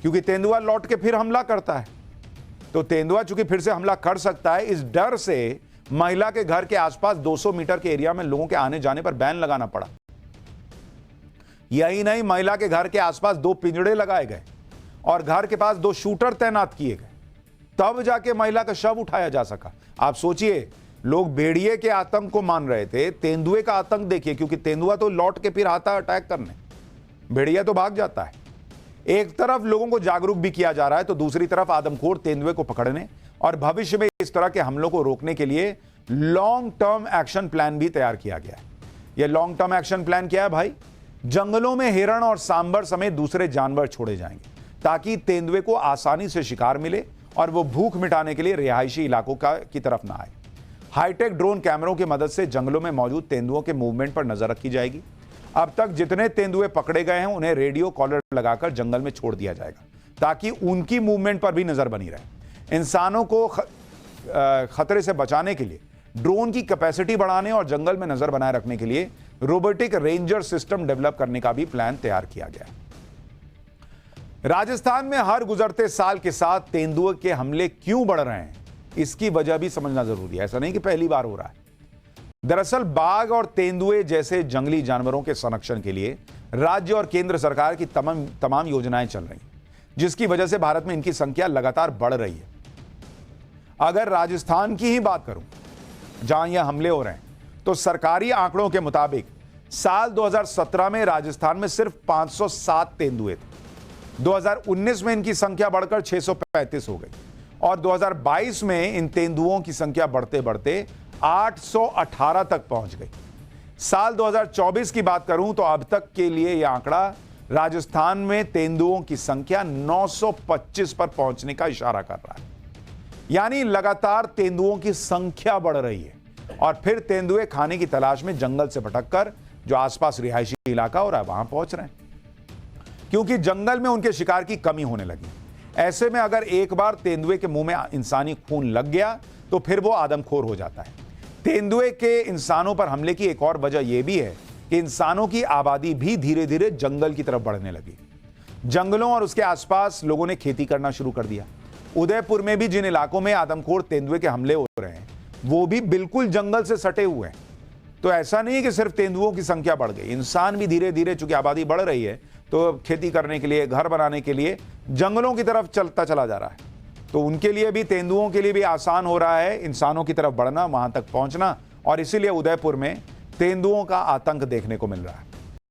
क्योंकि तेंदुआ लौट के फिर हमला करता है। तो तेंदुआ चूंकि फिर से हमला कर सकता है, इस डर से महिला के घर के आसपास 200 मीटर के एरिया में लोगों के आने जाने पर बैन लगाना पड़ा। यही नहीं, महिला के घर के आसपास 2 पिंजड़े लगाए गए और घर के पास 2 शूटर तैनात किए गए, तब जाके महिला का शव उठाया जा सका। आप सोचिए, लोग भेड़िए के आतंक को मान रहे थे, तेंदुए का आतंक देखिए, क्योंकि तेंदुआ तो लौट के फिर आता है अटैक करने, भेड़िया तो भाग जाता है। एक तरफ लोगों को जागरूक भी किया जा रहा है तो दूसरी तरफ आदमखोर तेंदुए को पकड़ने और भविष्य में इस तरह के हमलों को रोकने के लिए लॉन्ग टर्म एक्शन प्लान भी तैयार किया गया है। यह लॉन्ग टर्म एक्शन प्लान क्या है भाई? जंगलों में हिरण और सांबर समेत दूसरे जानवर छोड़े जाएंगे ताकि तेंदुए को आसानी से शिकार मिले और वो भूख मिटाने के लिए रिहायशी इलाकों की तरफ ना आए। हाईटेक ड्रोन कैमरों की मदद से जंगलों में मौजूद तेंदुओं के मूवमेंट पर नजर रखी जाएगी। अब तक जितने तेंदुए पकड़े गए हैं उन्हें रेडियो कॉलर लगाकर जंगल में छोड़ दिया जाएगा ताकि उनकी मूवमेंट पर भी नजर बनी रहे। इंसानों को खतरे से बचाने के लिए ड्रोन की कैपेसिटी बढ़ाने और जंगल में नजर बनाए रखने के लिए रोबोटिक रेंजर सिस्टम डेवलप करने का भी प्लान तैयार किया गया है। राजस्थान में हर गुजरते साल के साथ तेंदुए के हमले क्यों बढ़ रहे हैं, इसकी वजह भी समझना जरूरी है। ऐसा नहीं कि पहली बार हो रहा है। दरअसल बाघ और तेंदुए जैसे जंगली जानवरों के संरक्षण के लिए राज्य और केंद्र सरकार की तमाम योजनाएं चल रही हैं, जिसकी वजह से भारत में इनकी संख्या लगातार बढ़ रही है। अगर राजस्थान की ही बात करूं, जहां यह हमले हो रहे हैं, तो सरकारी आंकड़ों के मुताबिक साल 2017 में राजस्थान में सिर्फ 507 तेंदुए थे। 2019 में इनकी संख्या बढ़कर 635 हो गई और 2022 में इन तेंदुओं की संख्या बढ़ते बढ़ते 818 तक पहुंच गई। साल 2024 की बात करूं तो अब तक के लिए यह आंकड़ा राजस्थान में तेंदुओं की संख्या 925 पर पहुंचने का इशारा कर रहा है। यानी लगातार तेंदुओं की संख्या बढ़ रही है और फिर तेंदुए खाने की तलाश में जंगल से भटककर जो आसपास रिहायशी इलाका हो रहा है वहां पहुंच रहे हैं, क्योंकि जंगल में उनके शिकार की कमी होने लगी। ऐसे में अगर एक बार तेंदुए के मुंह में इंसानी खून लग गया तो फिर वो आदमखोर हो जाता है। तेंदुए के इंसानों पर हमले की एक और वजह यह भी है कि इंसानों की आबादी भी धीरे धीरे जंगल की तरफ बढ़ने लगी। जंगलों और उसके आसपास लोगों ने खेती करना शुरू कर दिया। उदयपुर में भी जिन इलाकों में आदमखोर तेंदुए के हमले हो रहे हैं वो भी बिल्कुल जंगल से सटे हुए हैं। तो ऐसा नहीं है कि सिर्फ तेंदुओं की संख्या बढ़ गई, इंसान भी धीरे धीरे, चूंकि आबादी बढ़ रही है तो खेती करने के लिए, घर बनाने के लिए जंगलों की तरफ चलता चला जा रहा है। तो उनके लिए भी, तेंदुओं के लिए भी आसान हो रहा है इंसानों की तरफ बढ़ना, वहां तक पहुंचना, और इसीलिए उदयपुर में तेंदुओं का आतंक देखने को मिल रहा है।